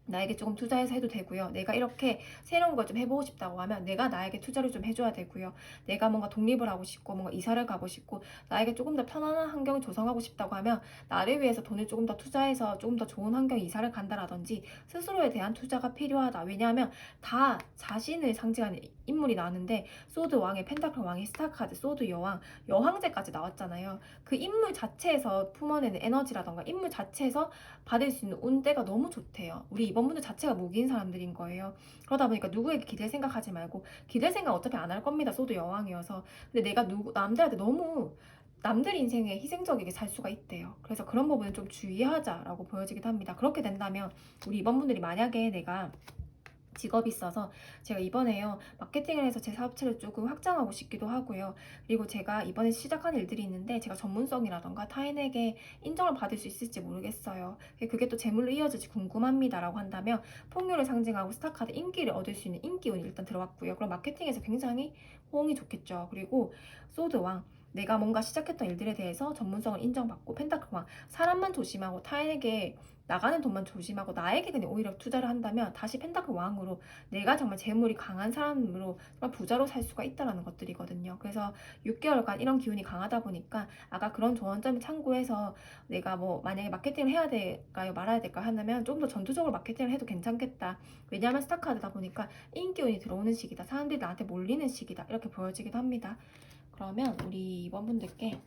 나에게 조금 투자해서 해도 되고요. 내가 이렇게 새로운 걸 좀 해보고 싶다고 하면 내가 나에게 투자를 좀 해줘야 되고요. 내가 뭔가 독립을 하고 싶고 뭔가 이사를 가고 싶고 나에게 조금 더 편안한 환경을 조성하고 싶다고 하면 나를 위해서 돈을 조금 더 투자해서 조금 더 좋은 환경 이사를 간다라든지 스스로에 대한 투자가 필요하다. 왜냐하면 다 자신을 상징하는 인물이 나왔는데 소드 왕의 펜타클 왕의 스타카드 소드 여왕 여황제까지 나왔잖아요. 그 인물 자체에서 품어내는 에너지라던가 인물 자체에서 받을 수 있는 운대가 너무 좋대요. 우리 이번 분들 자체가 무기인 사람들인 거예요. 그러다 보니까 누구에게 기댈 생각하지 말고 기댈 생각 어차피 안 할 겁니다. 소도 여왕이어서. 근데 내가 남들한테 너무 남들 인생에 희생적이게 살 수가 있대요. 그래서 그런 부분은 좀 주의하자라고 보여지기도 합니다. 그렇게 된다면 우리 이번 분들이 만약에 내가 직업이 있어서 제가 이번에요 마케팅을 해서 제 사업체를 조금 확장하고 싶기도 하고요. 그리고 제가 이번에 시작한 일들이 있는데 제가 전문성이라던가 타인에게 인정을 받을 수 있을지 모르겠어요. 그게 또 재물로 이어질지 궁금합니다 라고 한다면 풍요를 상징하고 스타카드 인기를 얻을 수 있는 인기운이 일단 들어왔고요. 그럼 마케팅에서 굉장히 호응이 좋겠죠. 그리고 소드왕 내가 뭔가 시작했던 일들에 대해서 전문성을 인정받고 펜타클왕 사람만 조심하고 타인에게 나가는 돈만 조심하고 나에게 그냥 오히려 투자를 한다면 다시 펜타클 왕으로 내가 정말 재물이 강한 사람으로 정말 부자로 살 수가 있다는 것들이거든요. 그래서 6개월간 이런 기운이 강하다 보니까 아까 그런 조언점을 참고해서 내가 뭐 만약에 마케팅을 해야 될까요 말아야 될까 하면 좀 더 전투적으로 마케팅을 해도 괜찮겠다. 왜냐하면 스타카드다 보니까 인기운이 들어오는 시기다. 사람들이 나한테 몰리는 시기다. 이렇게 보여지기도 합니다. 그러면 우리 이번 분들께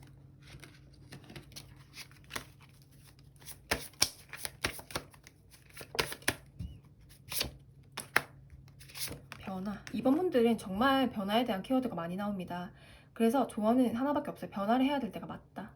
변화. 이번 분들은 정말 변화에 대한 키워드가 많이 나옵니다. 그래서 조언은 하나밖에 없어요. 변화를 해야 될 때가 맞다.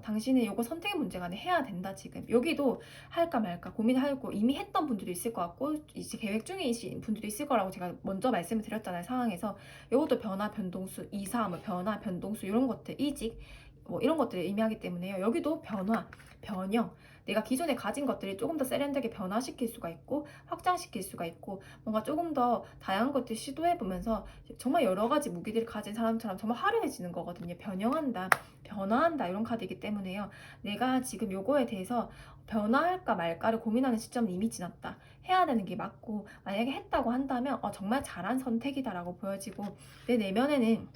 당신은 이거 선택의 문제가 아니라 해야 된다 지금. 여기도 할까 말까 고민하고 이미 했던 분들도 있을 것 같고 이제 계획 중이신 분들도 있을 거라고 제가 먼저 말씀을 드렸잖아요. 상황에서 이것도 변화, 변동수, 이사, 뭐 변화, 변동수 이런 것들, 이직 뭐 이런 것들을 의미하기 때문에요. 여기도 변화, 변형 내가 기존에 가진 것들을 조금 더 세련되게 변화시킬 수가 있고 확장시킬 수가 있고 뭔가 조금 더 다양한 것들 시도해보면서 정말 여러 가지 무기들을 가진 사람처럼 정말 화려해지는 거거든요. 변형한다, 변화한다 이런 카드이기 때문에요. 내가 지금 요거에 대해서 변화할까 말까를 고민하는 시점은 이미 지났다. 해야 되는 게 맞고 만약에 했다고 한다면 정말 잘한 선택이다라고 보여지고 내 내면에는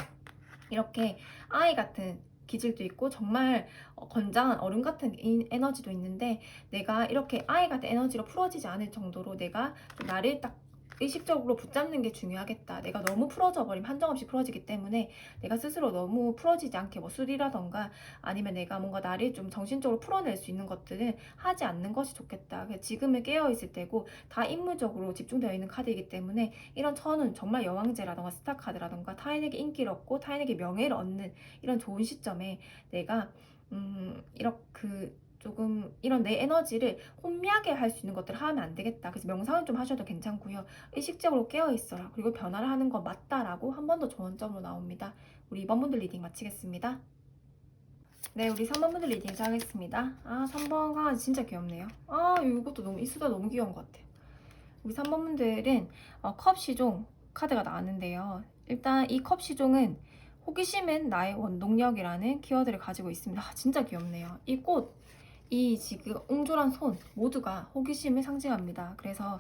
이렇게 아이 같은 기질도 있고 정말 건장한 어른 같은 에너지도 있는데 내가 이렇게 아이 같은 에너지로 풀어지지 않을 정도로 내가 나를 딱 의식적으로 붙잡는 게 중요하겠다. 내가 너무 풀어져 버리면 한정없이 풀어지기 때문에 내가 스스로 너무 풀어지지 않게 뭐 술이라던가 아니면 내가 뭔가 나를 좀 정신적으로 풀어낼 수 있는 것들은 하지 않는 것이 좋겠다. 지금은 깨어있을 때고 다 임무적으로 집중되어 있는 카드이기 때문에 이런 천은 정말 여왕제라던가 스타 카드라던가 타인에게 인기를 얻고 타인에게 명예를 얻는 이런 좋은 시점에 내가 이렇게 조금 이런 내 에너지를 혼미하게 할 수 있는 것들을 하면 안 되겠다. 그래서 명상을 좀 하셔도 괜찮고요. 의식적으로 깨어 있어라. 그리고 변화를 하는 거 맞다라고 한 번 더 조언점으로 나옵니다. 우리 2번 분들 리딩 마치겠습니다. 네, 우리 3번 분들 리딩 시작하겠습니다. 아, 3번 강아지 진짜 귀엽네요. 아, 이것도 너무 이수다 너무 귀여운 것 같아요. 우리 3번 분들은 컵 시종 카드가 나왔는데요. 일단 이 컵 시종은 호기심은 나의 원동력이라는 키워드를 가지고 있습니다. 아, 진짜 귀엽네요. 이 꽃, 이 지금 옹졸한 손 모두가 호기심을 상징합니다. 그래서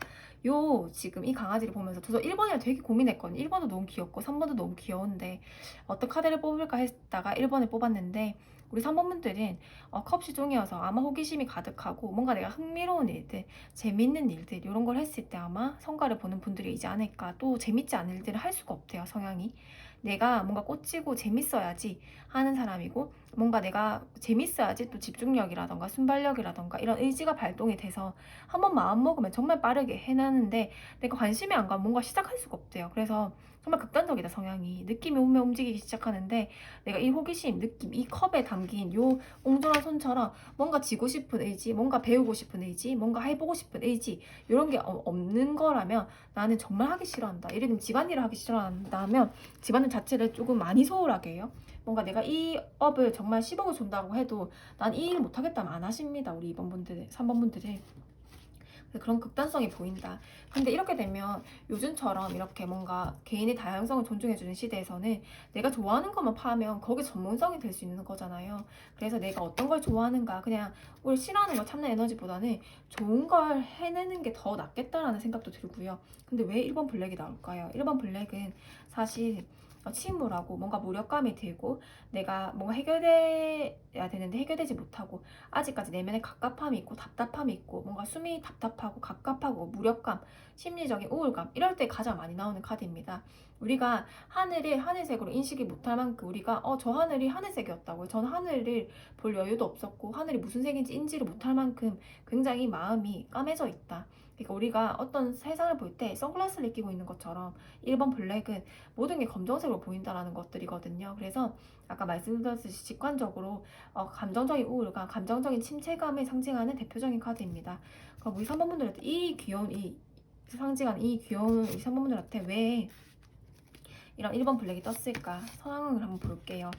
지금 이 강아지를 보면서 저도 1번이랑 되게 고민했거든요. 1번도 너무 귀엽고 3번도 너무 귀여운데 어떤 카드를 뽑을까 했다가 1번을 뽑았는데 우리 3번분들은 컵 시종이어서 아마 호기심이 가득하고 뭔가 내가 흥미로운 일들, 재밌는 일들 이런 걸 했을 때 아마 성과를 보는 분들이지 않을까. 또 재밌지 않은 일들을 할 수가 없대요, 성향이. 내가 뭔가 꽂히고 재밌어야지 하는 사람이고 뭔가 내가 재밌어야지 또 집중력이라던가 순발력이라던가 이런 의지가 발동이 돼서 한번 마음 먹으면 정말 빠르게 해내는데 내가 관심이 안 가면 뭔가 시작할 수가 없대요. 그래서 정말 극단적이다, 성향이. 느낌이 오면 움직이기 시작하는데 내가 이 호기심, 느낌, 이 컵에 담긴 요 옹졸한 손처럼 뭔가 지고 싶은 의지, 뭔가 배우고 싶은 의지, 뭔가 해보고 싶은 의지 이런 게 없는 거라면 나는 정말 하기 싫어한다. 예를 들면 집안일을 하기 싫어한다면 집안일 자체를 조금 많이 소홀하게 해요. 뭔가 내가 이 업을 정말 10억을 준다고 해도 난 이 일 못하겠다면 안 하십니다. 우리 2번 분들, 3번 분들이. 그런 극단성이 보인다. 근데 이렇게 되면 요즘처럼 이렇게 뭔가 개인의 다양성을 존중해주는 시대에서는 내가 좋아하는 것만 파면 거기 전문성이 될 수 있는 거잖아요. 그래서 내가 어떤 걸 좋아하는가 그냥 우리 싫어하는 걸 참는 에너지보다는 좋은 걸 해내는 게 더 낫겠다라는 생각도 들고요. 근데 왜 1번 블랙이 나올까요? 1번 블랙은 사실 침울하고 뭔가 무력감이 들고 내가 뭔가 해결돼야 되는데 해결되지 못하고 아직까지 내면에 갑갑함이 있고 답답함이 있고 뭔가 숨이 답답하고 갑갑하고 무력감, 심리적인 우울감 이럴 때 가장 많이 나오는 카드입니다. 우리가 하늘을 하늘색으로 인식이 못할 만큼 우리가 저 하늘이 하늘색이었다고요. 저는 하늘을 볼 여유도 없었고 하늘이 무슨 색인지 인지를 못할 만큼 굉장히 마음이 까매져 있다. 그러니까 우리가 어떤 세상을 볼 때 선글라스를 끼고 있는 것처럼 1번 블랙은 모든 게 검정색으로 보인다라는 것들이거든요. 그래서 아까 말씀드렸듯이 직관적으로 감정적인 우울감, 감정적인 침체감을 상징하는 대표적인 카드입니다. 그럼 우리 3번 분들한테 이 귀여운 상징하는 이 귀여운 우리 3번 분들한테 왜 이런 1번 블랙이 떴을까? 상황을 한번 볼게요.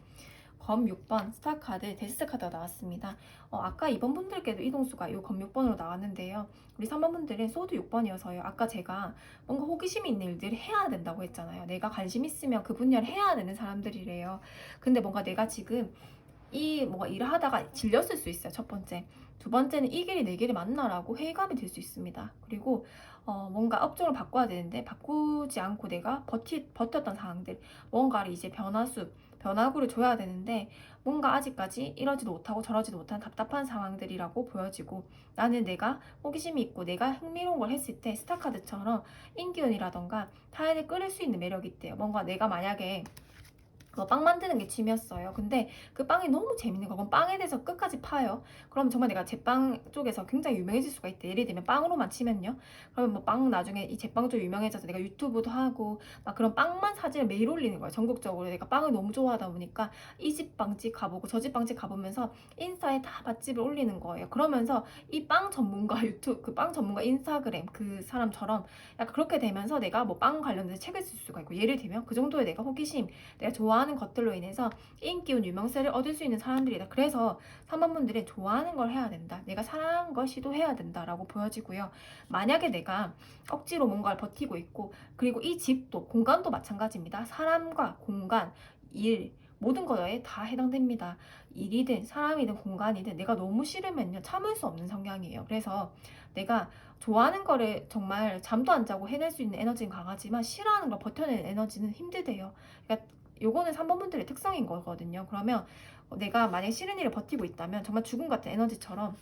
검 6번 스타카드 데스 카드가 나왔습니다. 아까 2번 분들께도 이동수가 이 검 6번으로 나왔는데요. 우리 3번 분들은 소드 6번이어서요. 아까 제가 뭔가 호기심이 있는 일들을 해야 된다고 했잖아요. 내가 관심 있으면 그 분야를 해야 되는 사람들이래요. 근데 뭔가 내가 지금 뭔가 일을 하다가 질렸을 수 있어요. 첫 번째. 두 번째는 이 길이 내 길이 맞나라고 회의감이 들 수 있습니다. 그리고 뭔가 업종을 바꿔야 되는데 바꾸지 않고 내가 버텼던 상황들 뭔가를 이제 변화구를 줘야 되는데 뭔가 아직까지 이러지도 못하고 저러지도 못한 답답한 상황들이라고 보여지고 나는 내가 호기심이 있고 내가 흥미로운 걸 했을 때 스타카드처럼 인기운이라던가 타인을 끌을 수 있는 매력이 있대요. 뭔가 내가 만약에 빵 만드는 게 취미였어요. 근데 그 빵이 너무 재밌는 거. 그럼 빵에 대해서 끝까지 파요. 그럼 정말 내가 제빵 쪽에서 굉장히 유명해질 수가 있대. 예를 들면 빵으로만 치면요. 그러면 뭐 빵 나중에 이 제빵 쪽 유명해져서 내가 유튜브도 하고 막 그런 빵만 사진을 매일 올리는 거예요. 전국적으로 내가 빵을 너무 좋아하다 보니까 이 집 빵집 가보고 저 집 빵집 가보면서 인스타에 다 맛집을 올리는 거예요. 그러면서 이 빵 전문가 유튜브 그 빵 전문가 인스타그램 그 사람처럼 약간 그렇게 되면서 내가 뭐 빵 관련돼서 책을 쓸 수가 있고 예를 들면 그 정도의 내가 호기심 내가 좋아하는 것들로 인해서 인기운 유명세를 얻을 수 있는 사람들이다. 그래서 3번 분들은 좋아하는 걸 해야 된다. 내가 사랑하는 걸 시도해야 된다라고 보여지고요. 만약에 내가 억지로 뭔가를 버티고 있고 그리고 이 집도 공간도 마찬가지입니다. 사람과 공간, 일 모든 거에 다 해당됩니다. 일이든 사람이든 공간이든 내가 너무 싫으면요 참을 수 없는 성향이에요. 그래서 내가 좋아하는 거를 정말 잠도 안 자고 해낼 수 있는 에너지는 강하지만 싫어하는 걸 버텨내는 에너지는 힘들대요. 그러니까 요거는 3번 분들의 특성인 거거든요. 그러면 내가 만약에 싫은 일을 버티고 있다면 정말 죽음 같은 에너지처럼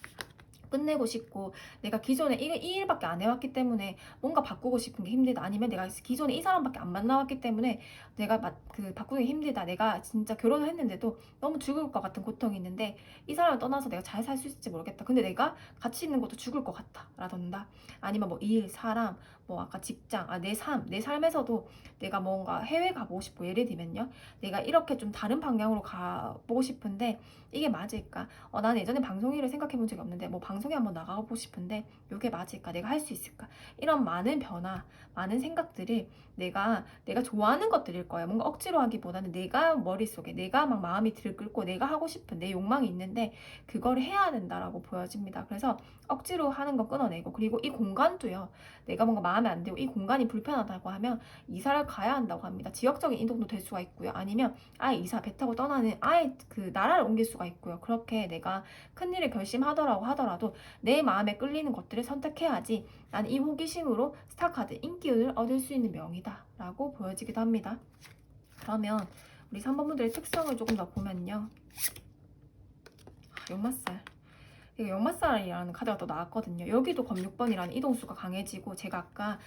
끝내고 싶고, 내가 기존에 이 일밖에 안 해왔기 때문에 뭔가 바꾸고 싶은 게 힘들다, 아니면 내가 기존에 이 사람밖에 안 만나왔기 때문에 내가 바꾸기 힘들다, 내가 진짜 결혼을 했는데도 너무 죽을 것 같은 고통이 있는데 이 사람을 떠나서 내가 잘 살 수 있을지 모르겠다, 근데 내가 같이 있는 것도 죽을 것 같다 라던가, 아니면 뭐 일, 사람, 뭐 아까 직장, 내 삶에서도 내가 뭔가 해외 가보고 싶고, 예를 들면요, 내가 이렇게 좀 다른 방향으로 가보고 싶은데 이게 맞을까? 나는 예전에 방송 일을 생각해 본 적이 없는데 뭐 방송에 한번 나가보고 싶은데 이게 맞을까? 내가 할 수 있을까? 이런 많은 변화, 많은 생각들이 내가 좋아하는 것들일 거예요. 뭔가 억지로 하기보다는 내가 머릿속에, 내가 막 마음이 들끓고 내가 하고 싶은 내 욕망이 있는데 그걸 해야 된다라고 보여집니다. 그래서 억지로 하는 거 끊어내고, 그리고 이 공간도요, 내가 뭔가 마음에 안 들고 이 공간이 불편하다고 하면 이사를 가야 한다고 합니다. 지역적인 이동도 될 수가 있고요, 아니면 아예 이사 배 타고 떠나는 아예 그 나라를 옮길 수가 있고요. 그렇게 내가 큰일을 결심하더라고 하더라도 내 마음에 끌리는 것들을 선택해야지 나는 이 호기심으로 스타카드 인기운을 얻을 수 있는 명이다 라고 보여지기도 합니다. 그러면 우리 3번분들의 특성을 조금 더 보면요, 역마살, 이게 역마살이라는 카드가 또 나왔거든요. 여기도 검 6번이라는 이동수가 강해지고, 제가 아까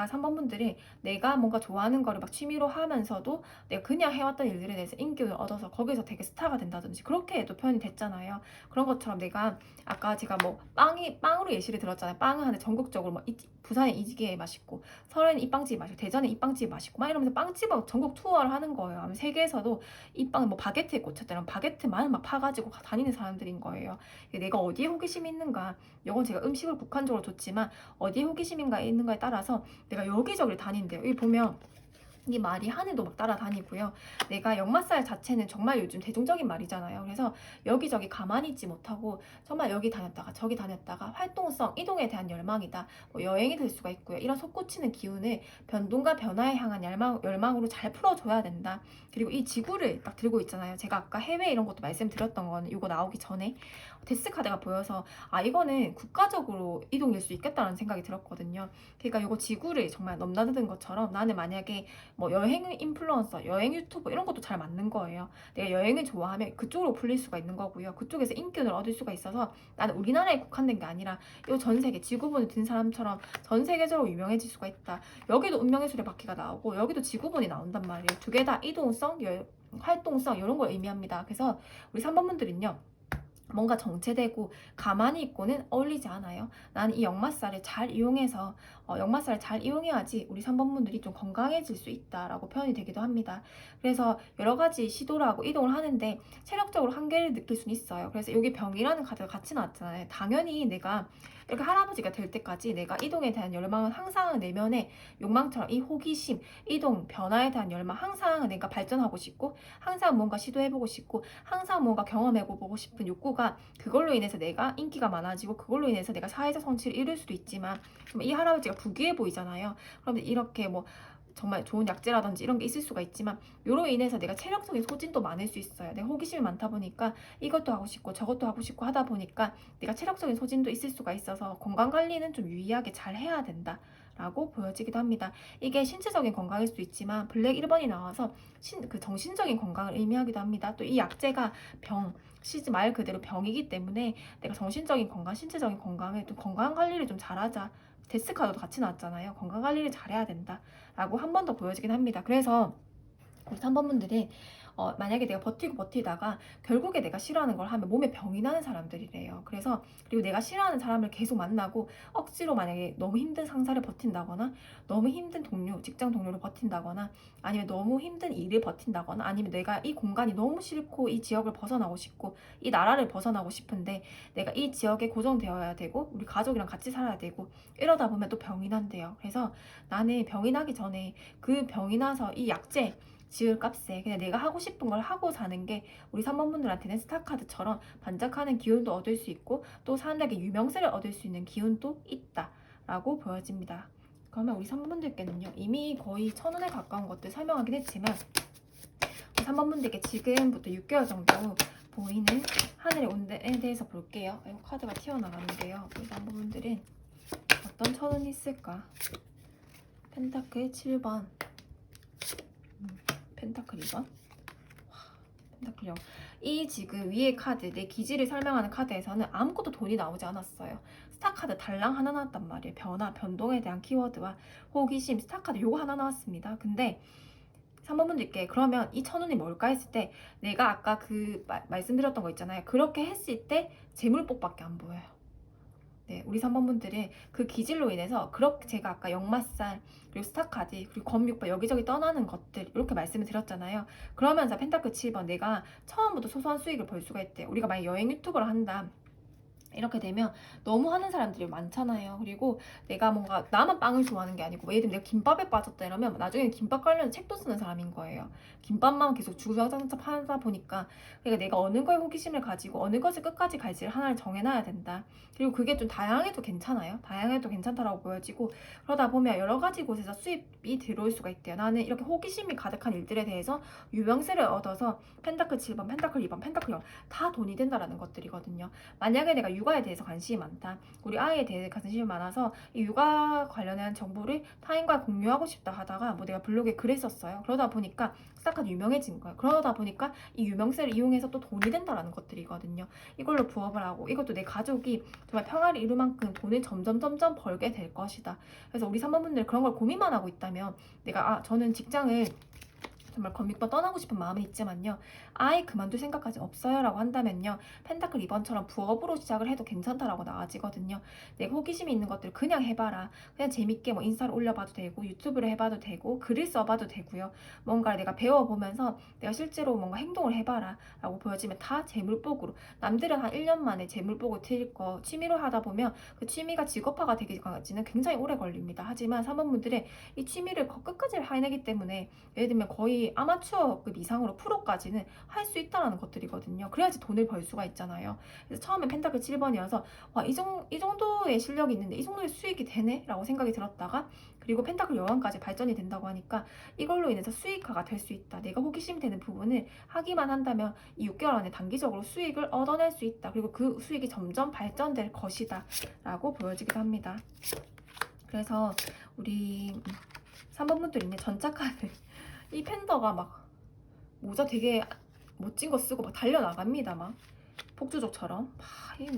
3번 분들이 내가 뭔가 좋아하는 거를 막 취미로 하면서도 내가 그냥 해왔던 일들에 대해서 인기를 얻어서 거기서 되게 스타가 된다든지 그렇게도 표현이 됐잖아요. 그런 것처럼 내가 아까 제가 뭐 빵으로 예시를 들었잖아요. 빵은 하는데 전국적으로 뭐 부산에 이게 맛있고, 서울에는 이 빵집이 맛있고, 대전에 이 빵집이 맛있고 막 이러면서 빵집하고 전국 투어를 하는 거예요. 아니면 세계에서도 이 빵은 뭐 바게트에 꽂혔다면 바게트만을 막 파가지고 다니는 사람들인 거예요. 내가 어디에 호기심이 있는가, 이건 제가 음식을 국한적으로 줬지만 어디에 호기심인가 있는가에 따라서 내가 여기저기를 다닌대요. 여기 보면 이 말이 하늘도 막 따라다니고요. 내가 역마살 자체는 정말 요즘 대중적인 말이잖아요. 그래서 여기저기 가만히 있지 못하고 정말 여기 다녔다가 저기 다녔다가 활동성, 이동에 대한 열망이다, 뭐 여행이 될 수가 있고요. 이런 솟구치는 기운을 변동과 변화에 향한 열망으로 잘 풀어줘야 된다. 그리고 이 지구를 딱 들고 있잖아요. 제가 아까 해외 이런 것도 말씀드렸던 거는 이거 나오기 전에 데스 카드가 보여서 이거는 국가적으로 이동일 수 있겠다라는 생각이 들었거든요. 그러니까 이거 지구를 정말 넘나드는 것처럼 나는 만약에 뭐 여행 인플루언서, 여행 유튜버 이런 것도 잘 맞는 거예요. 내가 여행을 좋아하면 그쪽으로 풀릴 수가 있는 거고요. 그쪽에서 인기를 얻을 수가 있어서 나는 우리나라에 국한된 게 아니라 이 전 세계, 지구본을 든 사람처럼 전 세계적으로 유명해질 수가 있다. 여기도 운명의 수레바퀴가 나오고 여기도 지구본이 나온단 말이에요. 두 개 다 이동성, 활동성 이런 걸 의미합니다. 그래서 우리 3번 분들은요, 뭔가 정체되고 가만히 있고는 어울리지 않아요. 나는 이 역마살을 잘 이용해서 역마살을 잘 이용해야지 우리 3번분들이 좀 건강해질 수 있다라고 표현이 되기도 합니다. 그래서 여러 가지 시도를 하고 이동을 하는데 체력적으로 한계를 느낄 수는 있어요. 그래서 여기 병이라는 카드가 같이 나왔잖아요. 당연히 내가 이렇게 할아버지가 될 때까지 내가 이동에 대한 열망은 항상 내면에 욕망처럼 이 호기심, 이동, 변화에 대한 열망, 항상 내가 발전하고 싶고 항상 뭔가 시도해보고 싶고 항상 뭔가 경험해보고 싶은 욕구가, 그걸로 인해서 내가 인기가 많아지고 그걸로 인해서 내가 사회적 성취를 이룰 수도 있지만 이 할아버지가 부귀해 보이잖아요. 그런데 이렇게 뭐 정말 좋은 약재라든지 이런 게 있을 수가 있지만 요로 인해서 내가 체력적인 소진도 많을 수 있어요. 내가 호기심이 많다 보니까 이것도 하고 싶고 저것도 하고 싶고 하다 보니까 내가 체력적인 소진도 있을 수가 있어서 건강관리는 좀 유의하게 잘 해야 된다 라고 보여지기도 합니다. 이게 신체적인 건강일 수도 있지만 블랙 1번이 나와서 그 정신적인 건강을 의미하기도 합니다. 또 이 약재가 말 그대로 병이기 때문에 내가 정신적인 건강, 신체적인 건강에 또 건강관리를 좀 잘하자, 데스카드도 같이 나왔잖아요. 건강관리를 잘해야 된다 라고 한 번 더 보여지긴 합니다. 그래서 우리 3번 분들이 만약에 내가 버티다가 결국에 내가 싫어하는 걸 하면 몸에 병이 나는 사람들이래요. 그리고 내가 싫어하는 사람을 계속 만나고 억지로 만약에 너무 힘든 상사를 버틴다거나 너무 힘든 직장 동료를 버틴다거나 아니면 너무 힘든 일을 버틴다거나 아니면 내가 이 공간이 너무 싫고 이 지역을 벗어나고 싶고 이 나라를 벗어나고 싶은데 내가 이 지역에 고정되어야 되고 우리 가족이랑 같이 살아야 되고 이러다 보면 또 병이 난대요. 그래서 나는 병이 나기 전에 그 병이 나서 이 약재 지을 값에 그냥 내가 하고 싶은 걸 하고 사는 게 우리 3번 분들한테는 스타카드처럼 반짝하는 기운도 얻을 수 있고 또 사람들에게 유명세를 얻을 수 있는 기운도 있다라고 보여집니다. 그러면 우리 3번 분들께는요, 이미 거의 1000원에 가까운 것들 설명하긴 했지만 3번 분들께 지금부터 6개월 정도 보이는 하늘의 운에 대해서 볼게요. 이 카드가 튀어나가는데요. 우리 3번 분들은 어떤 천운이 있을까? 펜타클 7번, 펜타클 2번, 펜타클 영. 이 지금 위에 카드, 내 기질을 설명하는 카드에서는 아무것도 돈이 나오지 않았어요. 스타카드 달랑 하나 나왔단 말이에요. 변화, 변동에 대한 키워드와 호기심, 스타카드 요거 하나 나왔습니다. 근데 3번 분들께 그러면 이 천운이 뭘까 했을 때 내가 아까 그 말씀드렸던 거 있잖아요. 그렇게 했을 때 재물복밖에 안 보여요. 네, 우리 3번 분들은 그 기질로 인해서 그렇게 제가 아까 역마살 그리고 스타카드 그리고 검육바 여기저기 떠나는 것들 이렇게 말씀을 드렸잖아요. 그러면서 펜타클 7번 내가 처음부터 소소한 수익을 벌 수가 있대. 우리가 만약 여행 유튜버를 한다. 이렇게 되면 너무 하는 사람들이 많잖아요. 그리고 내가 뭔가 나만 빵을 좋아하는 게 아니고 예를 들면 내가 김밥에 빠졌다 이러면 나중에는 김밥 관련 책도 쓰는 사람인 거예요. 김밥만 계속 주구장창 하다 보니까 그러니까 내가 어느 거에 호기심을 가지고 어느 것을 끝까지 갈지를 하나를 정해놔야 된다. 그리고 그게 좀 다양해도 괜찮아요. 다양해도 괜찮다라고 보여지고 그러다 보면 여러 가지 곳에서 수입이 들어올 수가 있대요. 나는 이렇게 호기심이 가득한 일들에 대해서 유명세를 얻어서 펜타클 7번, 펜타클 2번, 펜타클 0 다 돈이 된다라는 것들이거든요. 만약에 내가 육아에 대해서 관심이 많다. 우리 아이에 대해 관심이 많아서 이 육아 관련한 정보를 타인과 공유하고 싶다 하다가 뭐 내가 블로그에 글을 썼어요. 그러다 보니까 스타카드 유명해진 거예요. 그러다 보니까 이 유명세를 이용해서 또 돈이 된다라는 것들이거든요. 이걸로 부업을 하고 이것도 내 가족이 정말 평화를 이룰 만큼 돈을 점점 벌게 될 것이다. 그래서 우리 사모분들 그런 걸 고민만 하고 있다면 내가 저는 직장을 정말 검육번 떠나고 싶은 마음은 있지만요. 아예 그만둘 생각까지 없어요 라고 한다면요. 펜타클 2번처럼 부업으로 시작을 해도 괜찮다라고 나아지거든요. 내가 호기심이 있는 것들 그냥 해봐라. 그냥 재밌게 뭐 인스타를 올려봐도 되고 유튜브를 해봐도 되고 글을 써봐도 되고요. 뭔가 내가 배워보면서 내가 실제로 뭔가 행동을 해봐라 라고 보여지면 다 재물복으로 남들은 한 1년 만에 재물복을 트일 거 취미로 하다 보면 그 취미가 직업화가 되기까지는 굉장히 오래 걸립니다. 하지만 3번분들은 이 취미를 끝까지 해내기 때문에 예를 들면 거의 아마추어급 이상으로 프로까지는 할 수 있다는 것들이거든요. 그래야지 돈을 벌 수가 있잖아요. 그래서 처음에 펜타클 7번이어서 와, 이 정도의 실력이 있는데 이 정도의 수익이 되네? 라고 생각이 들었다가 그리고 펜타클 여왕까지 발전이 된다고 하니까 이걸로 인해서 수익화가 될 수 있다. 내가 호기심이 되는 부분을 하기만 한다면 이 6개월 안에 단기적으로 수익을 얻어낼 수 있다. 그리고 그 수익이 점점 발전될 것이다. 라고 보여지기도 합니다. 그래서 우리 3번 분들 있네. 전차카드. 이 팬더가 막 모자 되게 멋진 거 쓰고 막 달려나갑니다. 막 폭주족처럼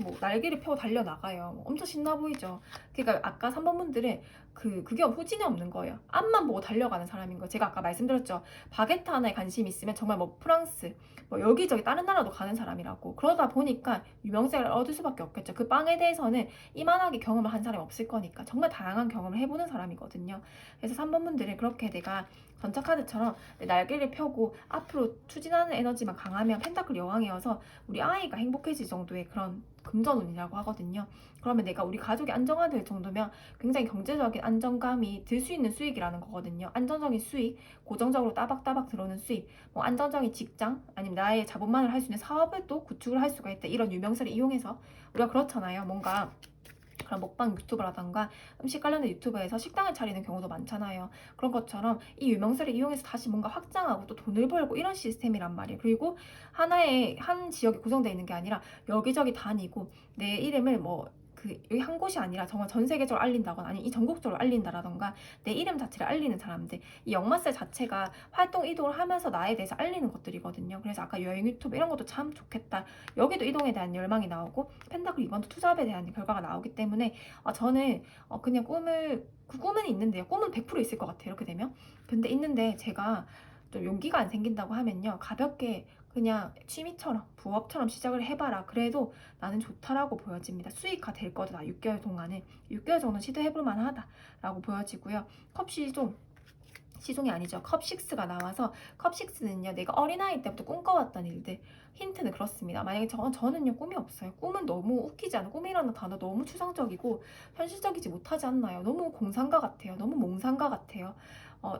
뭐 날개를 펴고 달려나가요. 뭐 엄청 신나 보이죠. 그러니까 아까 3번 분들은 그게 후진이 없는 거예요. 앞만 보고 달려가는 사람인 거예요. 제가 아까 말씀드렸죠. 바게트 하나에 관심이 있으면 정말 뭐 프랑스 뭐 여기저기 다른 나라도 가는 사람이라고. 그러다 보니까 유명세를 얻을 수밖에 없겠죠. 그 빵에 대해서는 이만하게 경험을 한 사람이 없을 거니까 정말 다양한 경험을 해보는 사람이거든요. 그래서 3번 분들은 그렇게 내가 전차카드처럼 날개를 펴고 앞으로 추진하는 에너지만 강하면 펜타클 여왕이어서 우리 아이가 행복해질 정도의 그런 금전운이라고 하거든요. 그러면 내가 우리 가족이 안정화될 정도면 굉장히 경제적인 안정감이 들 수 있는 수익이라는 거거든요. 안정적인 수익, 고정적으로 따박따박 들어오는 수익, 뭐 안정적인 직장, 아니면 나의 자본만을 할 수 있는 사업을 또 구축을 할 수가 있다. 이런 유명세를 이용해서 우리가 그렇잖아요. 뭔가 그런 먹방 유튜브라던가 음식 관련된 유튜브에서 식당을 차리는 경우도 많잖아요. 그런 것처럼 이 유명세를 이용해서 다시 뭔가 확장하고 또 돈을 벌고 이런 시스템이란 말이에요. 그리고 한 지역이 구성되어 있는 게 아니라 여기저기 다니고 내 이름을 여기 한 곳이 아니라 정말 전 세계적으로 알린다거나 아니 이 전국적으로 알린다라던가 내 이름 자체를 알리는 사람들 이 역마세 자체가 활동 이동을 하면서 나에 대해서 알리는 것들이거든요. 그래서 아까 여행 유튜브 이런 것도 참 좋겠다. 여기도 이동에 대한 열망이 나오고 펜타클 이번도 투잡에 대한 결과가 나오기 때문에 저는 그냥 꿈은 있는데요. 꿈은 100% 있을 것 같아요. 이렇게 되면. 근데 있는데 제가 좀 용기가 안 생긴다고 하면요. 가볍게 그냥 취미처럼 부업처럼 시작을 해봐라. 그래도 나는 좋다라고 보여집니다. 수익화 될 거다. 6개월 동안은 6개월 정도 시도해볼 만하다라고 보여지고요. 시종이 아니죠. 컵6가 나와서 컵6는요. 내가 어린아이 때부터 꿈꿔왔던 일들. 힌트는 그렇습니다. 만약에 저는요. 꿈이 없어요. 꿈은 너무 웃기지 않아요. 꿈이라는 단어 너무 추상적이고 현실적이지 못하지 않나요? 너무 공상과 같아요. 너무 몽상과 같아요.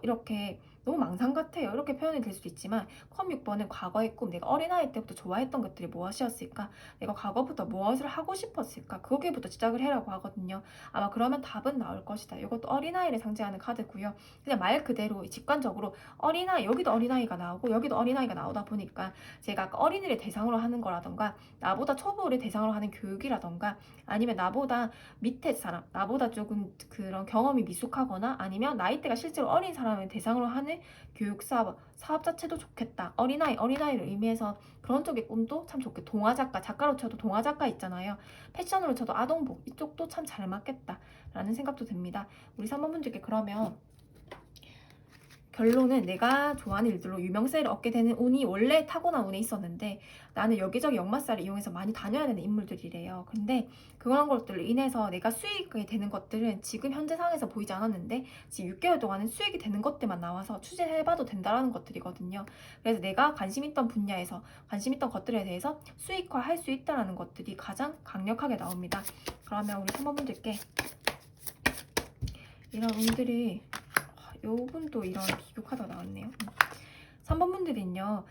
이렇게 너무 망상 같아요. 이렇게 표현이 될 수도 있지만 컵 6번은 과거의 꿈, 내가 어린아이 때부터 좋아했던 것들이 무엇이었을까? 내가 과거부터 무엇을 하고 싶었을까? 거기부터 시작을 해라고 하거든요. 아마 그러면 답은 나올 것이다. 이것도 어린아이를 상징하는 카드고요. 그냥 말 그대로 직관적으로 어린아이, 여기도 어린아이가 나오고 여기도 어린아이가 나오다 보니까 제가 아까 어린이를 대상으로 하는 거라던가 나보다 초보를 대상으로 하는 교육이라던가 아니면 나보다 밑에 사람, 나보다 조금 그런 경험이 미숙하거나 아니면 나이대가 실제로 어린 사람을 대상으로 하는 교육 사업 자체도 좋겠다. 어린아이를 의미해서 그런 쪽의 꿈도 참 좋겠다. 동화 작가, 작가로 쳐도 동화 작가 있잖아요. 패션으로 쳐도 아동복 이쪽도 참 잘 맞겠다 라는 생각도 듭니다. 우리 3번 분들께 그러면 결론은 내가 좋아하는 일들로 유명세를 얻게 되는 운이 원래 타고난 운에 있었는데 나는 여기저기 역마살을 이용해서 많이 다녀야 되는 인물들이래요. 근데 그런 것들로 인해서 내가 수익이 되는 것들은 지금 현재 상황에서 보이지 않았는데 지금 6개월 동안은 수익이 되는 것들만 나와서 추진해봐도 된다라는 것들이거든요. 그래서 내가 관심 있던 분야에서 관심 있던 것들에 대해서 수익화할 수 있다는 것들이 가장 강력하게 나옵니다. 그러면 우리 3번 분들께 이런 운들이 요분도 이런 비교카드가 나왔네요. 3번 분들은요,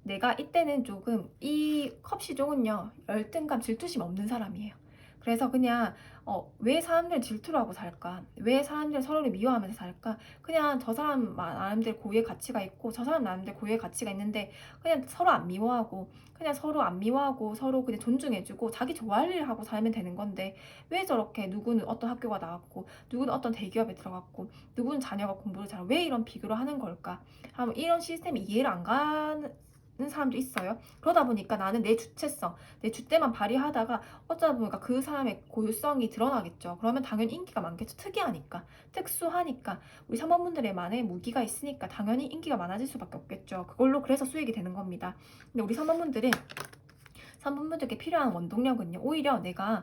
내가 이때는 조금 이 컵시종은요, 열등감, 질투심 없는 사람이에요. 그래서 그냥 왜 사람들 질투를 하고 살까? 왜 사람들 서로를 미워하면서 살까? 그냥 저 사람 나름대로 고유의 가치가 있고 저 사람 나름대로 고유의 가치가 있는데 그냥 서로 안 미워하고 서로 그냥 존중해주고 자기 좋아할 일을 하고 살면 되는 건데 왜 저렇게 누구는 어떤 학교가 나왔고 누구는 어떤 대기업에 들어갔고 누구는 자녀가 공부를 잘하고 왜 이런 비교를 하는 걸까? 이런 시스템이 이해를 안 가는 사람도 있어요. 그러다 보니까 나는 내 주체성, 내 주대만 발휘하다가 어쩌다 보니까 그 사람의 고유성이 드러나겠죠. 그러면 당연히 인기가 많겠죠. 특이하니까, 특수하니까, 우리 사모분들의만의 무기가 있으니까 당연히 인기가 많아질 수밖에 없겠죠. 그걸로 그래서 수익이 되는 겁니다. 근데 우리 사모분들은 3분분들께 필요한 원동력은요. 오히려 내가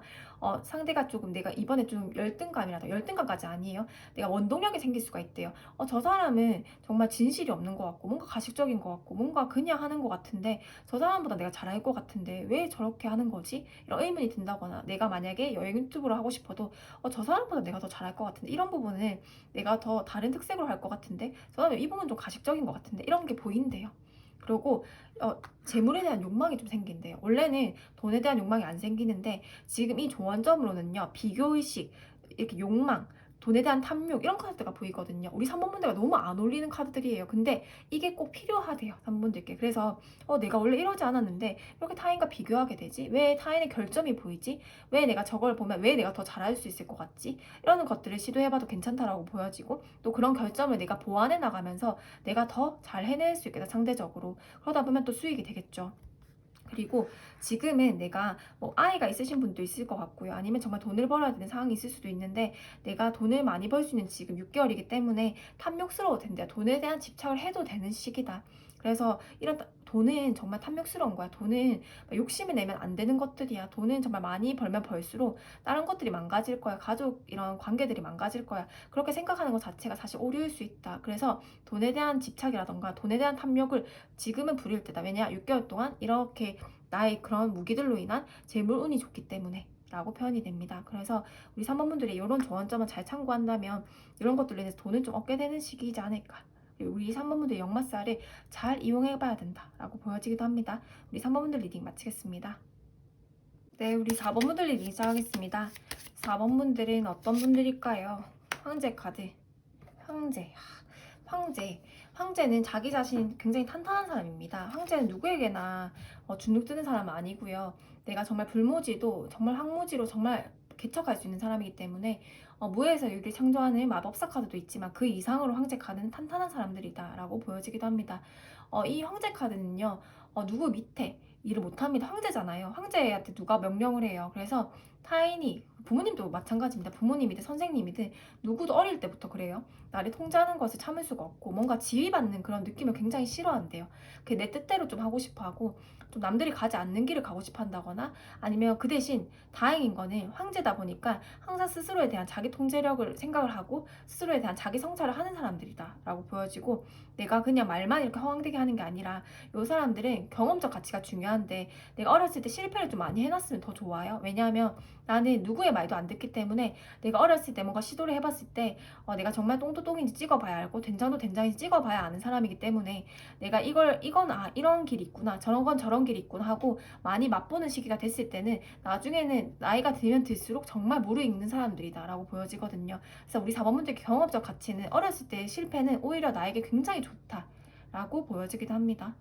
상대가 조금 내가 이번에 좀 열등감까지 아니에요. 내가 원동력이 생길 수가 있대요. 저 사람은 정말 진실이 없는 것 같고 뭔가 가식적인 것 같고 뭔가 그냥 하는 것 같은데 저 사람보다 내가 잘할 것 같은데 왜 저렇게 하는 거지? 이런 의문이 든다거나 내가 만약에 여행 유튜브를 하고 싶어도 저 사람보다 내가 더 잘할 것 같은데 이런 부분은 내가 더 다른 특색으로 할 것 같은데 저 사람 이 부분 좀 가식적인 것 같은데 이런 게 보인대요. 그리고 재물에 대한 욕망이 좀 생긴대요. 원래는 돈에 대한 욕망이 안 생기는데 지금 이 조언점으로는요. 비교의식, 이렇게 욕망, 돈에 대한 탐욕 이런 카드가 보이거든요. 우리 3번분들과 너무 안 어울리는 카드들이에요. 근데 이게 꼭 필요하대요. 3번분들께. 그래서 내가 원래 이러지 않았는데 이렇게 타인과 비교하게 되지? 왜 타인의 결점이 보이지? 왜 내가 저걸 보면 왜 내가 더 잘할 수 있을 것 같지? 이런 것들을 시도해봐도 괜찮다라고 보여지고 또 그런 결점을 내가 보완해 나가면서 내가 더 잘 해낼 수 있겠다 상대적으로. 그러다 보면 또 수익이 되겠죠. 그리고 지금은 내가 아이가 있으신 분도 있을 것 같고요. 아니면 정말 돈을 벌어야 되는 상황이 있을 수도 있는데 내가 돈을 많이 벌 수 있는 지금 6개월이기 때문에 탐욕스러워도 된다. 돈에 대한 집착을 해도 되는 시기다. 그래서 이런 돈은 정말 탐욕스러운 거야. 돈은 욕심을 내면 안 되는 것들이야. 돈은 정말 많이 벌면 벌수록 다른 것들이 망가질 거야. 가족 이런 관계들이 망가질 거야. 그렇게 생각하는 것 자체가 사실 오류일 수 있다. 그래서 돈에 대한 집착이라던가 돈에 대한 탐욕을 지금은 부릴 때다. 왜냐? 6개월 동안 이렇게 나의 그런 무기들로 인한 재물운이 좋기 때문에 라고 표현이 됩니다. 그래서 우리 3번분들이 이런 조언점을 잘 참고한다면 이런 것들로 인해서 돈을 좀 얻게 되는 시기이지 않을까. 우리 3번분들 역마살을 잘 이용해봐야 된다라고 보여지기도 합니다. 우리 3번분들 리딩 마치겠습니다. 네, 우리 4번분들 리딩 시작하겠습니다. 4번분들은 어떤 분들일까요? 황제 카드. 황제는 자기 자신 굉장히 탄탄한 사람입니다. 황제는 누구에게나 주눅드는 사람은 아니고요. 내가 정말 불모지도 정말 황무지로 정말 개척할 수 있는 사람이기 때문에 무에서 유를 창조하는 마법사 카드도 있지만 그 이상으로 황제 카드는 탄탄한 사람들이다 라고 보여지기도 합니다. 이 황제 카드는요. 누구 밑에 일을 못합니다. 황제잖아요. 황제한테 누가 명령을 해요. 그래서 타인이 부모님도 마찬가지입니다. 부모님이든 선생님이든 누구도 어릴 때부터 그래요. 나를 통제하는 것을 참을 수가 없고 뭔가 지휘받는 그런 느낌을 굉장히 싫어한대요. 내 뜻대로 좀 하고 싶어하고 좀 남들이 가지 않는 길을 가고 싶어 한다거나 아니면 그 대신 다행인 거는 황제다 보니까 항상 스스로에 대한 자기 통제력을 생각을 하고 스스로에 대한 자기 성찰을 하는 사람들이다 라고 보여지고 내가 그냥 말만 이렇게 허황되게 하는 게 아니라 이 사람들은 경험적 가치가 중요한데 내가 어렸을 때 실패를 좀 많이 해놨으면 더 좋아요. 왜냐하면 나는 누구의 말도 안 듣기 때문에 내가 어렸을 때 뭔가 시도를 해봤을 때 내가 정말 똥도 똥인지 찍어봐야 알고 된장도 된장인지 찍어봐야 아는 사람이기 때문에 내가 이건 이런 길이 있구나 저런 건 저런 길이 있구나 하고 많이 맛보는 시기가 됐을 때는 나중에는 나이가 들면 들수록 정말 무르익는 사람들이다 라고 보여지거든요. 그래서 우리 4번분들 경험적 가치는 어렸을 때 실패는 오히려 나에게 굉장히 좋다 라고 보여지기도 합니다.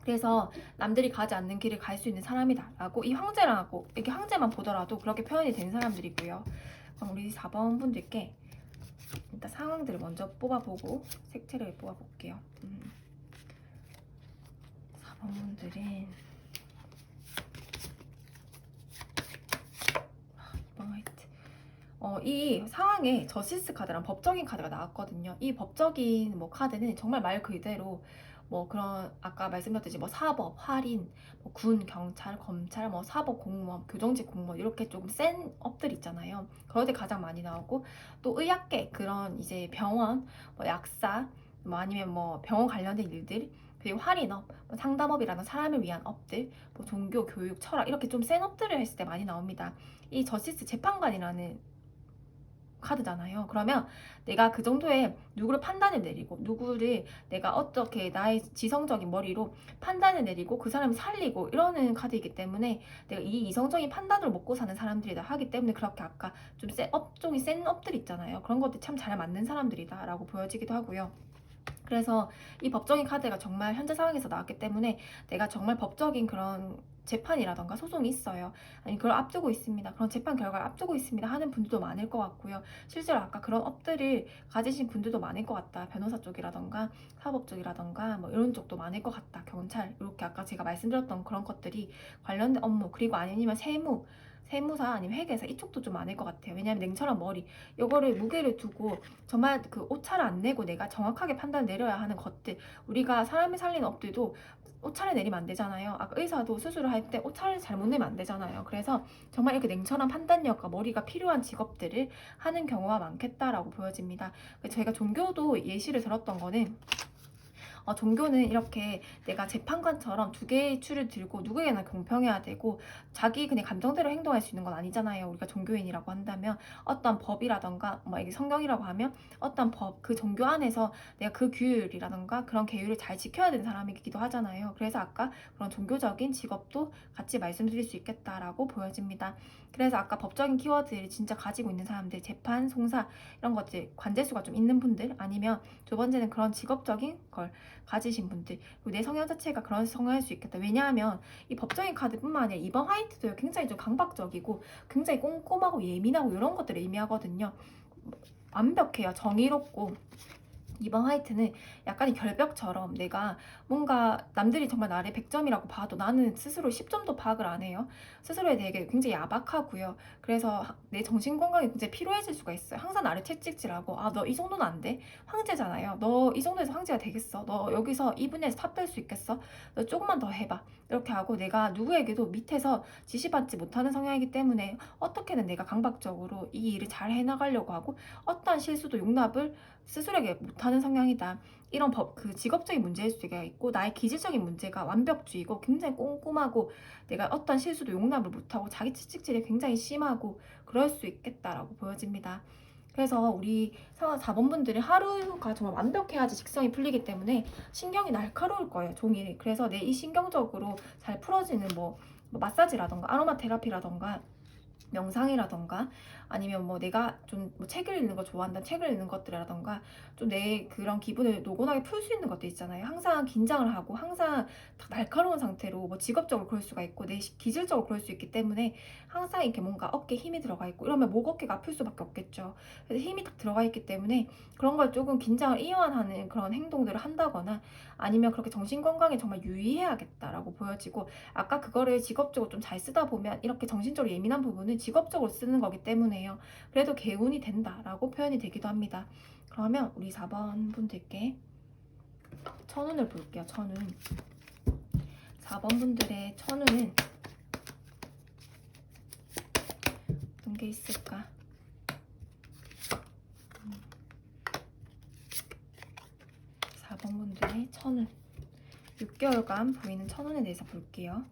그래서 남들이 가지 않는 길을 갈 수 있는 사람이다 라고 이 황제라고 이렇게 황제만 보더라도 그렇게 표현이 되는 사람들이고요. 그럼 우리 4번 분들께 일단 상황들을 먼저 뽑아보고 색채를 뽑아볼게요. 4번분들은 이번 화이트. 이 상황에 저시스 카드랑 법적인 카드가 나왔거든요. 이 법적인 뭐 카드는 정말 말 그대로 뭐 그런 아까 말씀드렸듯이 뭐 사법, 할인, 뭐 군, 경찰, 검찰, 뭐 사법 공무원, 교정직 공무원 이렇게 조금 센 업들 있잖아요. 그럴 때 가장 많이 나오고 또 의학계 그런 이제 병원, 뭐 약사, 뭐 아니면 뭐 병원 관련된 일들 그리고 할인업, 뭐 상담업이라는 사람을 위한 업들, 뭐 종교, 교육, 철학 이렇게 좀 센 업들을 했을 때 많이 나옵니다. 이 저시스 재판관이라는 카드잖아요. 그러면 내가 그 정도의 누구를 판단을 내리고 누구를 내가 어떻게 나의 지성적인 머리로 판단을 내리고 그 사람을 살리고 이러는 카드이기 때문에 내가 이 이성적인 판단으로 먹고 사는 사람들이다 하기 때문에 그렇게 아까 좀 업종이 센 업들 있잖아요. 그런 것들 참 잘 맞는 사람들이다 라고 보여지기도 하고요. 그래서 이 법적인 카드가 정말 현재 상황에서 나왔기 때문에 내가 정말 법적인 그런 재판이라던가 소송이 있어요. 아니 그걸 앞두고 있습니다. 그런 재판 결과를 앞두고 있습니다 하는 분들도 많을 것 같고요. 실제로 아까 그런 업들을 가지신 분들도 많을 것 같다. 변호사 쪽이라던가 사법 쪽이라던가 뭐 이런 쪽도 많을 것 같다. 경찰 이렇게 아까 제가 말씀드렸던 그런 것들이 관련된 업무 그리고 아니면 세무사 아니면 회계사 이쪽도 좀 많을 것 같아요. 왜냐하면 냉철한 머리 요거를 무게를 두고 정말 그 오차를 안 내고 내가 정확하게 판단 내려야 하는 것들 우리가 사람을 살리는 업들도 오차를 내리면 안 되잖아요. 아까 의사도 수술을 할 때 오차를 잘못 내면 안 되잖아요. 그래서 정말 이렇게 냉철한 판단력과 머리가 필요한 직업들을 하는 경우가 많겠다라고 보여집니다. 저희가 종교도 예시를 들었던 거는 종교는 이렇게 내가 재판관처럼 두 개의 추를 들고 누구에게나 공평해야 되고 자기 그냥 감정대로 행동할 수 있는 건 아니잖아요. 우리가 종교인이라고 한다면 어떤 법이라던가 뭐 이게 성경이라고 하면 어떤 법, 그 종교 안에서 내가 그 규율이라던가 그런 계율을 잘 지켜야 되는 사람이기도 하잖아요. 그래서 아까 그런 종교적인 직업도 같이 말씀드릴 수 있겠다라고 보여집니다. 그래서 아까 법적인 키워드를 진짜 가지고 있는 사람들, 재판, 송사 이런 것들, 관제수가 좀 있는 분들 아니면 두 번째는 그런 직업적인 걸 가지신 분들 그리고 내 성향 자체가 그런 성향일 수 있겠다. 왜냐하면 이 법적인 카드뿐만 아니라 이번 화이트도 굉장히 좀 강박적이고 굉장히 꼼꼼하고 예민하고 이런 것들을 의미하거든요. 완벽해요. 정의롭고 이번 화이트는 약간의 결벽처럼 내가 뭔가 남들이 정말 나를 100점이라고 봐도 나는 스스로 10점도 파악을 안 해요. 스스로에 대해 굉장히 야박하고요. 그래서 내 정신건강이 굉장히 피로해질 수가 있어요. 항상 나를 채찍질하고 아, 너 이 정도는 안 돼? 황제잖아요. 너 이 정도에서 황제가 되겠어? 너 여기서 이 분야에서 탑 될 수 있겠어? 너 조금만 더 해봐. 이렇게 하고 내가 누구에게도 밑에서 지시받지 못하는 성향이기 때문에 어떻게든 내가 강박적으로 이 일을 잘 해나가려고 하고 어떠한 실수도 용납을 스스로에게 못하는 성향이다. 이런 그 직업적인 문제일 수가 있고 나의 기질적인 문제가 완벽주의고 굉장히 꼼꼼하고 내가 어떤 실수도 용납을 못하고 자기 채찍질이 굉장히 심하고 그럴 수 있겠다라고 보여집니다. 그래서 우리 4번분들이 하루가 정말 완벽해야지 직성이 풀리기 때문에 신경이 날카로울 거예요, 종일. 그래서 내 이 신경적으로 잘 풀어지는 뭐 마사지라던가 아로마 테라피라던가 명상이라던가 아니면 뭐 내가 좀뭐 책을 읽는 거 좋아한다 책을 읽는 것들이라던가 좀 내 그런 기분을 노곤하게 풀 수 있는 것들 있잖아요. 항상 긴장을 하고 항상 날카로운 상태로 뭐 직업적으로 그럴 수가 있고 내 기질적으로 그럴 수 있기 때문에 항상 이렇게 뭔가 어깨에 힘이 들어가 있고 이러면 목 어깨가 아플 수밖에 없겠죠. 그래서 힘이 딱 들어가 있기 때문에 그런 걸 조금 긴장을 이완하는 그런 행동들을 한다거나 아니면 그렇게 정신건강에 정말 유의해야겠다라고 보여지고 아까 그거를 직업적으로 좀 잘 쓰다 보면 이렇게 정신적으로 예민한 부분은 직업적으로 쓰는 거기 때문에요. 그래도 개운이 된다라고 표현이 되기도 합니다. 그러면 우리 4번 분들께 천운을 볼게요. 천운. 4번 분들의 천운은 어떤 게 있을까? 4번 분들의 천운. 6개월간 보이는 천운에 대해서 볼게요.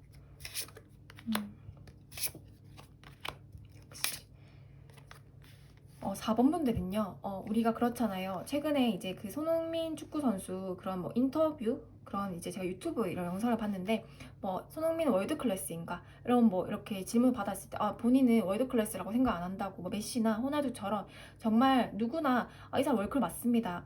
4번 분들은요, 우리가 그렇잖아요. 최근에 이제 그 손흥민 축구 선수 그런 뭐 인터뷰 그런 이제 제가 유튜브 이런 영상을 봤는데 뭐 손흥민 월드 클래스인가 이런 뭐 이렇게 질문 받았을 때 본인은 월드 클래스라고 생각 안 한다고 뭐 메시나 호날두처럼 정말 누구나 이 사람 월클 맞습니다.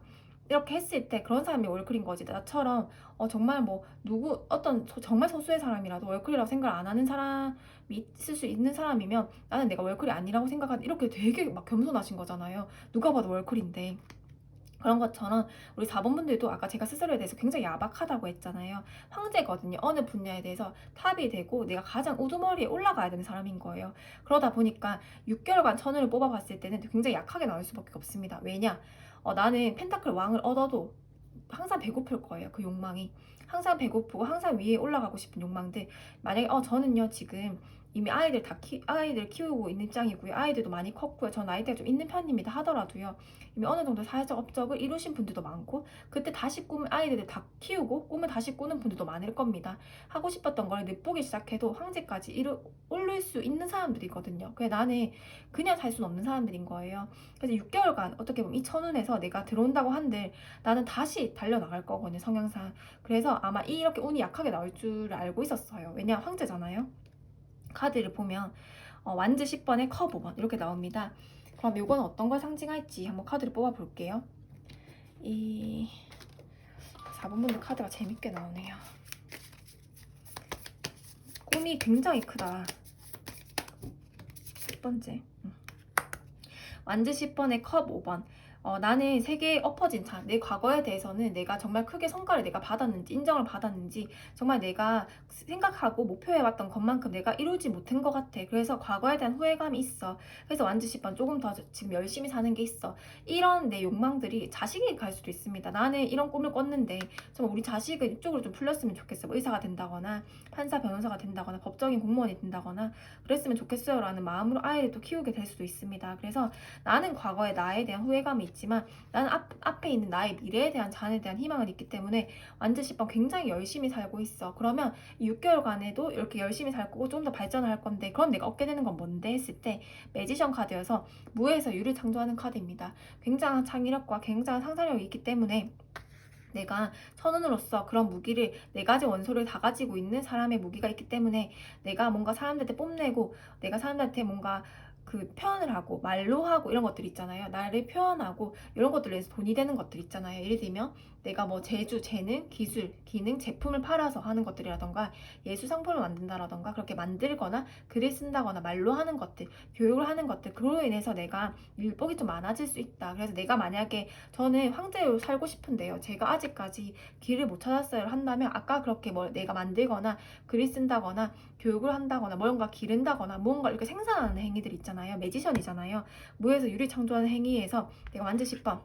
이렇게 했을 때 그런 사람이 월클인 거지. 나처럼 정말 뭐 누구 어떤 정말 소수의 사람이라도 월클이라고 생각을 안 하는 사람이 있을 수 있는 사람이면 나는 내가 월클이 아니라고 생각하는, 이렇게 되게 막 겸손하신 거잖아요. 누가 봐도 월클인데. 그런 것처럼 우리 4번 분들도 아까 제가 스스로에 대해서 굉장히 야박하다고 했잖아요. 황제거든요. 어느 분야에 대해서 탑이 되고 내가 가장 우두머리에 올라가야 되는 사람인 거예요. 그러다 보니까 6개월간 천운을 뽑아봤을 때는 굉장히 약하게 나올 수밖에 없습니다. 왜냐? 나는 펜타클 왕을 얻어도 항상 배고플 거예요. 그 욕망이. 항상 배고프고 항상 위에 올라가고 싶은 욕망들. 만약에 저는요 지금 이미 아이들 키우고 있는 입장이고요. 아이들도 많이 컸고요. 전 나이대가 좀 있는 편입니다. 하더라도요. 이미 어느 정도 사회적 업적을 이루신 분들도 많고, 그때 다시 아이들을 다 키우고 꿈을 다시 꾸는 분들도 많을 겁니다. 하고 싶었던 걸 늦보기 시작해도 황제까지 오를 수 있는 사람들이거든요. 그래 나는 그냥 살 수는 없는 사람들인 거예요. 그래서 6개월간 어떻게 보면 이 천운에서 내가 들어온다고 한들 나는 다시 달려나갈 거거든요, 성향상. 그래서 아마 이렇게 운이 약하게 나올 줄 알고 있었어요. 왜냐, 황제잖아요. 카드를 보면 완즈 10번에 컵 5번 이렇게 나옵니다. 그럼 이거는 어떤 걸 상징할지 한번 카드를 뽑아 볼게요. 이 4번분들 카드가 재밌게 나오네요. 꿈이 굉장히 크다. 첫 번째 완즈 10번에 컵 5번. 나는 세계에 엎어진 차, 내 과거에 대해서는 내가 정말 크게 성과를 내가 받았는지, 인정을 받았는지, 정말 내가 생각하고 목표해왔던 것만큼 내가 이루지 못한 것 같아. 그래서 과거에 대한 후회감이 있어. 그래서 완즈 10번 조금 더 지금 열심히 사는 게 있어. 이런 내 욕망들이 자식이 갈 수도 있습니다. 나는 이런 꿈을 꿨는데 정말 우리 자식은 이쪽으로 좀 풀렸으면 좋겠어. 뭐 의사가 된다거나 판사, 변호사가 된다거나 법적인 공무원이 된다거나 그랬으면 좋겠어요 라는 마음으로 아이를 또 키우게 될 수도 있습니다. 그래서 나는 과거에 나에 대한 후회감이 있지만 나는 앞에 있는 나의 미래에 대한 자녀에 대한 희망은 있기 때문에 완즈 10번 굉장히 열심히 살고 있어. 그러면 이 6개월간에도 이렇게 열심히 살 거고 좀 더 발전을 할 건데, 그럼 내가 얻게 되는 건 뭔데 했을 때 매지션 카드여서 무에서 유를 창조하는 카드입니다. 굉장한 창의력과 굉장한 상상력이 있기 때문에 내가 천운으로서 그런 무기를 4가지 원소를 다 가지고 있는 사람의 무기가 있기 때문에 내가 뭔가 사람들한테 뽐내고 내가 사람들한테 뭔가 그 표현을 하고 말로 하고 이런 것들 있잖아요. 나를 표현하고 이런 것들로 해서 돈이 되는 것들 있잖아요. 예를 들면 내가 뭐 재주, 재능, 기술, 기능, 제품을 팔아서 하는 것들이라던가 예술 상품을 만든다라던가 그렇게 만들거나 글을 쓴다거나 말로 하는 것들, 교육을 하는 것들, 그로 인해서 내가 일복이 좀 많아질 수 있다. 그래서 내가 만약에 저는 황제로 살고 싶은데요, 제가 아직까지 길을 못 찾았어요 한다면 아까 그렇게 뭐 내가 만들거나 글을 쓴다거나 교육을 한다거나 뭔가 기른다거나 무언가 이렇게 생산하는 행위들 있잖아요. 매지션이잖아요. 무에서 유리 창조하는 행위에서 내가 완즈 10번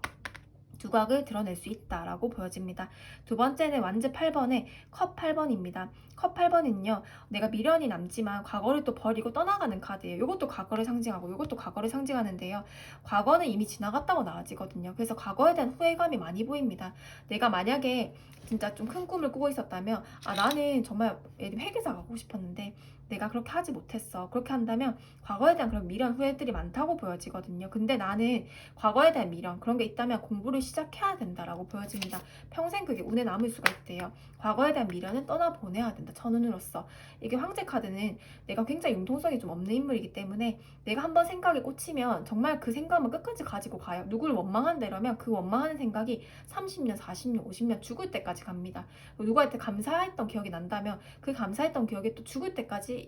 두각을 드러낼 수 있다라고 보여집니다. 두 번째는 완즈 8번에 컵 8번입니다. 컵 8번은요, 내가 미련이 남지만 과거를 또 버리고 떠나가는 카드예요. 이것도 과거를 상징하고 이것도 과거를 상징하는데요. 과거는 이미 지나갔다고 나와지거든요. 그래서 과거에 대한 후회감이 많이 보입니다. 내가 만약에 진짜 좀 큰 꿈을 꾸고 있었다면 나는 정말 회계사 가고 싶었는데 내가 그렇게 하지 못했어. 그렇게 한다면 과거에 대한 그런 미련, 후회들이 많다고 보여지거든요. 근데 나는 과거에 대한 미련, 그런 게 있다면 공부를 시작해야 된다라고 보여집니다. 평생 그게 운에 남을 수가 있대요. 과거에 대한 미련은 떠나보내야 된다. 천운으로서. 이게 황제 카드는 내가 굉장히 융통성이 좀 없는 인물이기 때문에 내가 한번 생각에 꽂히면 정말 그 생각만 끝까지 가지고 가요. 누구를 원망한다 이러면 그 원망하는 생각이 30년, 40년, 50년 죽을 때까지 갑니다. 누구한테 감사했던 기억이 난다면 그 감사했던 기억이 또 죽을 때까지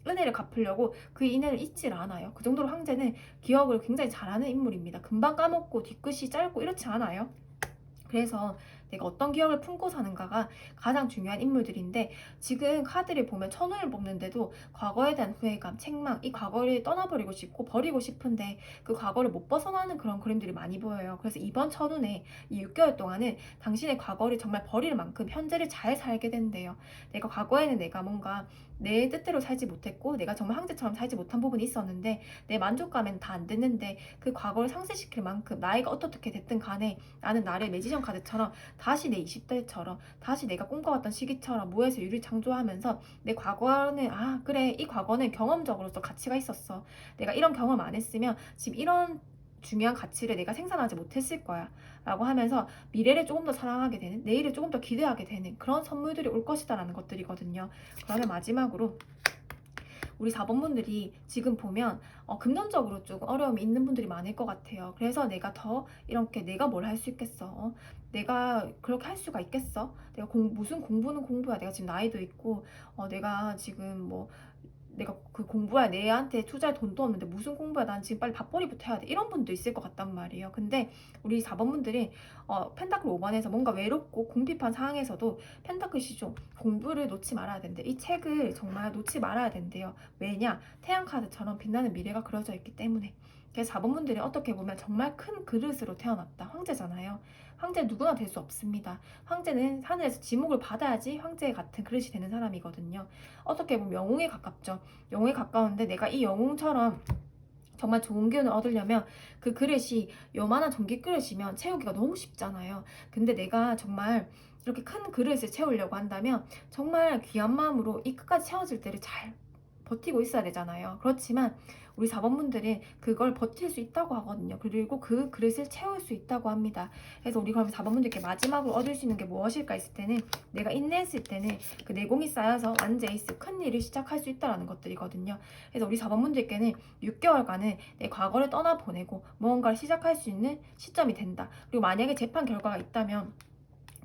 은혜를 갚으려고 그 인연을 잊질 않아요. 그 정도로 황제는 기억을 굉장히 잘하는 인물입니다. 금방 까먹고 뒤끝이 짧고 이렇지 않아요. 그래서 내가 어떤 기억을 품고 사는가가 가장 중요한 인물들인데, 지금 카드를 보면 천운을 뽑는데도 과거에 대한 후회감, 책망, 이 과거를 떠나버리고 싶고 버리고 싶은데 그 과거를 못 벗어나는 그런 그림들이 많이 보여요. 그래서 이번 천운에 이 6개월 동안은 당신의 과거를 정말 버릴 만큼 현재를 잘 살게 된대요. 내가 과거에는 내가 뭔가 내 뜻대로 살지 못했고 내가 정말 황제처럼 살지 못한 부분이 있었는데 내 만족감에는 다 안 됐는데 그 과거를 상쇄시킬 만큼 나이가 어떻게 됐든 간에 나는 나를 매지션 카드처럼 다시 내 20대처럼 다시 내가 꿈꿔왔던 시기처럼 무에서 유를 창조하면서 내 과거는 그래, 이 과거는 경험적으로서 가치가 있었어. 내가 이런 경험 안 했으면 지금 이런 중요한 가치를 내가 생산하지 못했을 거야 라고 하면서 미래를 조금 더 사랑하게 되는, 내일을 조금 더 기대하게 되는 그런 선물들이 올 것이다 라는 것들이거든요. 그러면 마지막으로 우리 4번분들이 지금 보면 금전적으로 조금 어려움이 있는 분들이 많을 것 같아요. 그래서 내가 더 이렇게 내가 뭘 할 수 있겠어? 내가 그렇게 할 수가 있겠어? 내가 무슨 공부는 공부야. 내가 지금 나이도 있고 내가 지금 뭐 내가 그 공부야 내한테 투자할 돈도 없는데 무슨 공부야 난 지금 빨리 밥벌이부터 해야 돼 이런 분도 있을 것 같단 말이에요. 근데 우리 4번분들이 펜타클 5번에서 뭔가 외롭고 궁핍한 상황에서도 펜타클 시종 공부를 놓지 말아야 된대. 이 책을 정말 놓지 말아야 된대요. 왜냐? 태양카드처럼 빛나는 미래가 그려져 있기 때문에. 그래서 4번분들이 어떻게 보면 정말 큰 그릇으로 태어났다. 황제잖아요. 황제 누구나 될 수 없습니다. 황제는 하늘에서 지목을 받아야지 황제 같은 그릇이 되는 사람이거든요. 어떻게 보면 영웅에 가깝죠. 영웅에 가까운데 내가 이 영웅처럼 정말 좋은 기운을 얻으려면 그 그릇이 요만한 전기 그릇이면 채우기가 너무 쉽잖아요. 근데 내가 정말 이렇게 큰 그릇을 채우려고 한다면 정말 귀한 마음으로 이 끝까지 채워질 때를 잘 버티고 있어야 되잖아요. 그렇지만 우리 4번분들은 그걸 버틸 수 있다고 하거든요. 그리고 그 그릇을 채울 수 있다고 합니다. 그래서 우리 그럼 4번분들께 마지막으로 얻을 수 있는 게 무엇일까 했을 때는 내가 인내했을 때는 그 내공이 쌓여서 완제 에이스 큰 일을 시작할 수 있다는 것들이거든요. 그래서 우리 4번분들께는 6개월간은 내 과거를 떠나보내고 무언가를 시작할 수 있는 시점이 된다. 그리고 만약에 재판 결과가 있다면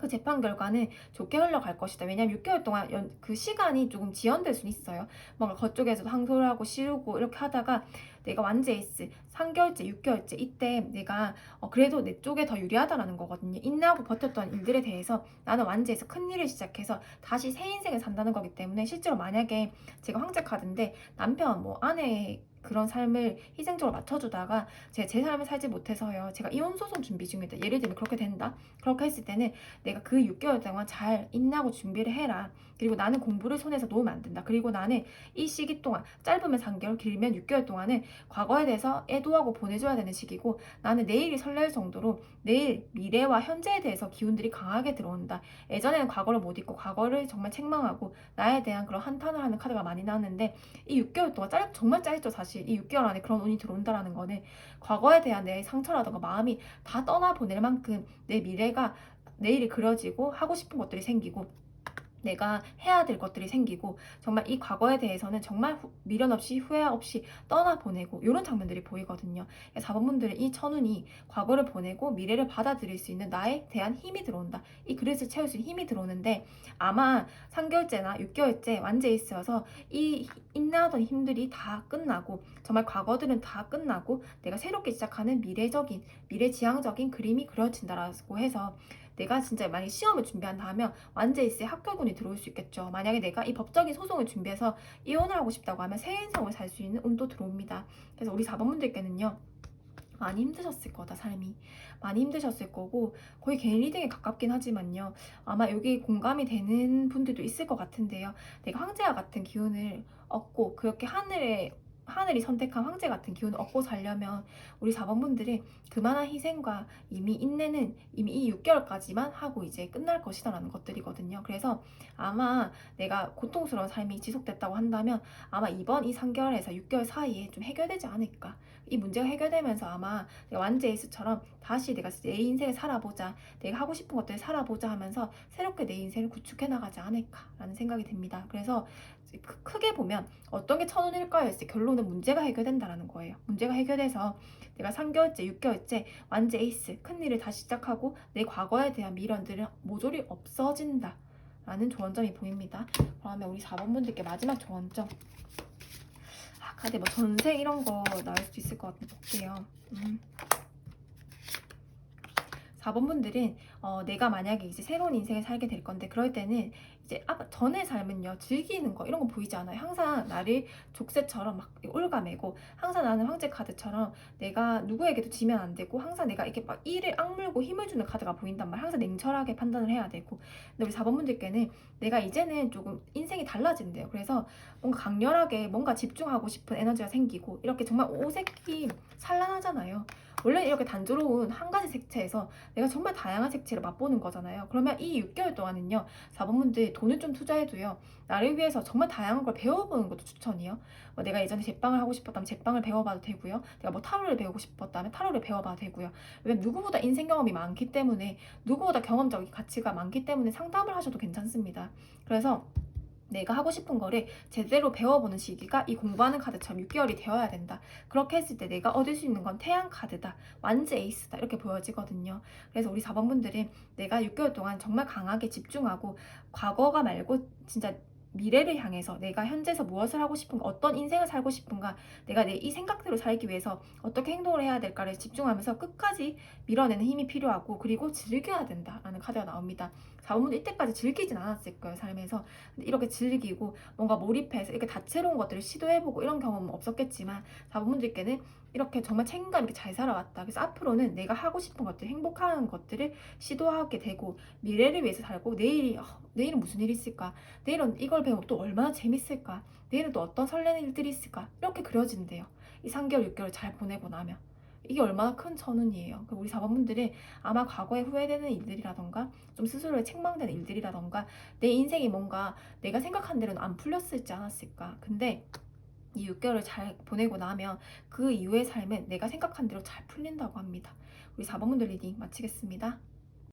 그 재판 결과는 좋게 흘러갈 것이다. 왜냐면 6개월 동안 그 시간이 조금 지연될 수는 있어요. 뭔가 그쪽에서도 항소를 하고 시르고 이렇게 하다가 내가 완제 에이스 3개월째, 6개월째 이때 내가 그래도 내 쪽에 더 유리하다라는 거거든요. 인내하고 버텼던 일들에 대해서 나는 완제에서 큰 일을 시작해서 다시 새 인생을 산다는 거기 때문에 실제로 만약에 제가 황제 카드인데 남편 뭐 아내 그런 삶을 희생적으로 맞춰주다가 제가 제 삶을 살지 못해서요. 제가 이혼 소송 준비 중이다. 예를 들면 그렇게 된다. 그렇게 했을 때는 내가 그 6개월 동안 잘 인내하고 준비를 해라. 그리고 나는 공부를 손에서 놓으면 안 된다. 그리고 나는 이 시기 동안 짧으면 3개월, 길면 6개월 동안은 과거에 대해서 애도하고 보내줘야 되는 시기고 나는 내일이 설렐 정도로 내일 미래와 현재에 대해서 기운들이 강하게 들어온다. 예전에는 과거를 못 잊고 과거를 정말 책망하고 나에 대한 그런 한탄을 하는 카드가 많이 나왔는데 이 6개월 동안 정말 짧죠 사실. 이 6개월 안에 그런 운이 들어온다라는 거는 과거에 대한 내 상처라던가 마음이 다 떠나보낼 만큼 내 미래가 내일이 그려지고 하고 싶은 것들이 생기고 내가 해야 될 것들이 생기고 정말 이 과거에 대해서는 정말 미련 없이 후회 없이 떠나보내고 이런 장면들이 보이거든요. 4번분들은 이 천운이 과거를 보내고 미래를 받아들일 수 있는 나에 대한 힘이 들어온다. 이 그릇을 채울 수 있는 힘이 들어오는데 아마 3개월째나 6개월째 완제에 있어서 이 인내하던 힘들이 다 끝나고 정말 과거들은 다 끝나고 내가 새롭게 시작하는 미래지향적인 그림이 그려진다라고 해서 내가 진짜 만약에 시험을 준비한다면 완제이스의 합격운이 들어올 수 있겠죠. 만약에 내가 이 법적인 소송을 준비해서 이혼을 하고 싶다고 하면 새 인생을 살 수 있는 운도 들어옵니다. 그래서 우리 4번분들께는요. 많이 힘드셨을 거다 삶이 많이 힘드셨을 거고 거의 개인 리딩에 가깝긴 하지만요 아마 여기 공감이 되는 분들도 있을 것 같은데요 내가 황제와 같은 기운을 얻고 그렇게 하늘이 선택한 황제 같은 기운을 얻고 살려면 우리 4번분들이 그만한 희생과 이미 인내는 이미 이 6개월까지만 하고 이제 끝날 것이다 라는 것들이거든요. 그래서 아마 내가 고통스러운 삶이 지속됐다고 한다면 아마 이번 이 3개월에서 6개월 사이에 좀 해결되지 않을까. 이 문제가 해결되면서 아마 내가 완제에이스처럼 다시 내가 내 인생을 살아보자 내가 하고 싶은 것들을 살아보자 하면서 새롭게 내 인생을 구축해 나가지 않을까라는 생각이 듭니다. 그래서 크게 보면 어떤 게 천운일까요? 했을 때 결론은 문제가 해결된다라는 거예요. 문제가 해결돼서 내가 3개월째, 6개월째 완제 에이스 큰 일을 다시 시작하고 내 과거에 대한 미련들은 모조리 없어진다 라는 조언점이 보입니다. 그러면 우리 4번분들께 마지막 조언점 카드 뭐 전세 이런 거 나올 수도 있을 것 같은데 볼게요. 4번분들은 내가 만약에 이제 새로운 인생을 살게 될 건데 그럴 때는 이제 전의 삶은요 즐기는 거 이런 거 보이지 않아요. 항상 나를 족쇄처럼 막 올가매고 항상 나는 황제 카드처럼 내가 누구에게도 지면 안 되고 항상 내가 이렇게 막 이를 악물고 힘을 주는 카드가 보인단 말이야. 항상 냉철하게 판단을 해야 되고 근데 우리 4번분들께는 내가 이제는 조금 인생이 달라진대요. 그래서 뭔가 강렬하게 뭔가 집중하고 싶은 에너지가 생기고 이렇게 정말 오색이 찬란하잖아요. 원래 이렇게 단조로운 한 가지 색채에서 내가 정말 다양한 색채를 맛보는 거잖아요. 그러면 이 6개월 동안은요 4번분들 돈을 좀 투자해도요 나를 위해서 정말 다양한 걸 배워보는 것도 추천이요. 내가 예전에 제빵을 하고 싶었다면 제빵을 배워봐도 되고요. 내가 뭐 타로를 배우고 싶었다면 타로를 배워봐도 되고요. 왜냐면 누구보다 인생 경험이 많기 때문에 누구보다 경험적인 가치가 많기 때문에 상담을 하셔도 괜찮습니다. 그래서 내가 하고 싶은 거를 제대로 배워보는 시기가 이 공부하는 카드처럼 6개월이 되어야 된다. 그렇게 했을 때 내가 얻을 수 있는 건 태양 카드다. 완즈 에이스다. 이렇게 보여지거든요. 그래서 우리 4번분들이 내가 6개월 동안 정말 강하게 집중하고 과거가 말고 진짜 미래를 향해서 내가 현재에서 무엇을 하고 싶은가, 어떤 인생을 살고 싶은가, 내가 내 이 생각대로 살기 위해서 어떻게 행동을 해야 될까를 집중하면서 끝까지 밀어내는 힘이 필요하고, 그리고 즐겨야 된다라는 카드가 나옵니다. 4번분들 이때까지 즐기진 않았을 거예요, 삶에서. 근데 이렇게 즐기고 뭔가 몰입해서 이렇게 다채로운 것들을 시도해보고 이런 경험은 없었겠지만 4번분들께는 이렇게 정말 책임감 있게 잘 살아왔다. 그래서 앞으로는 내가 하고 싶은 것들, 행복한 것들을 시도하게 되고 미래를 위해서 살고, 내일은 무슨 일이 있을까? 내일은 이걸 배우면 또 얼마나 재밌을까? 내일은 또 어떤 설레는 일들이 있을까? 이렇게 그려진대요. 이 3개월, 6개월 잘 보내고 나면. 이게 얼마나 큰 전운이에요. 우리 4번분들이 아마 과거에 후회되는 일들이라던가 좀 스스로에 책망되는 일들이라던가 내 인생이 뭔가 내가 생각한 대로는 안 풀렸을지 않았을까. 근데 이 6개월을 잘 보내고 나면 그 이후의 삶은 내가 생각한 대로 잘 풀린다고 합니다. 우리 4번분들 리딩 마치겠습니다.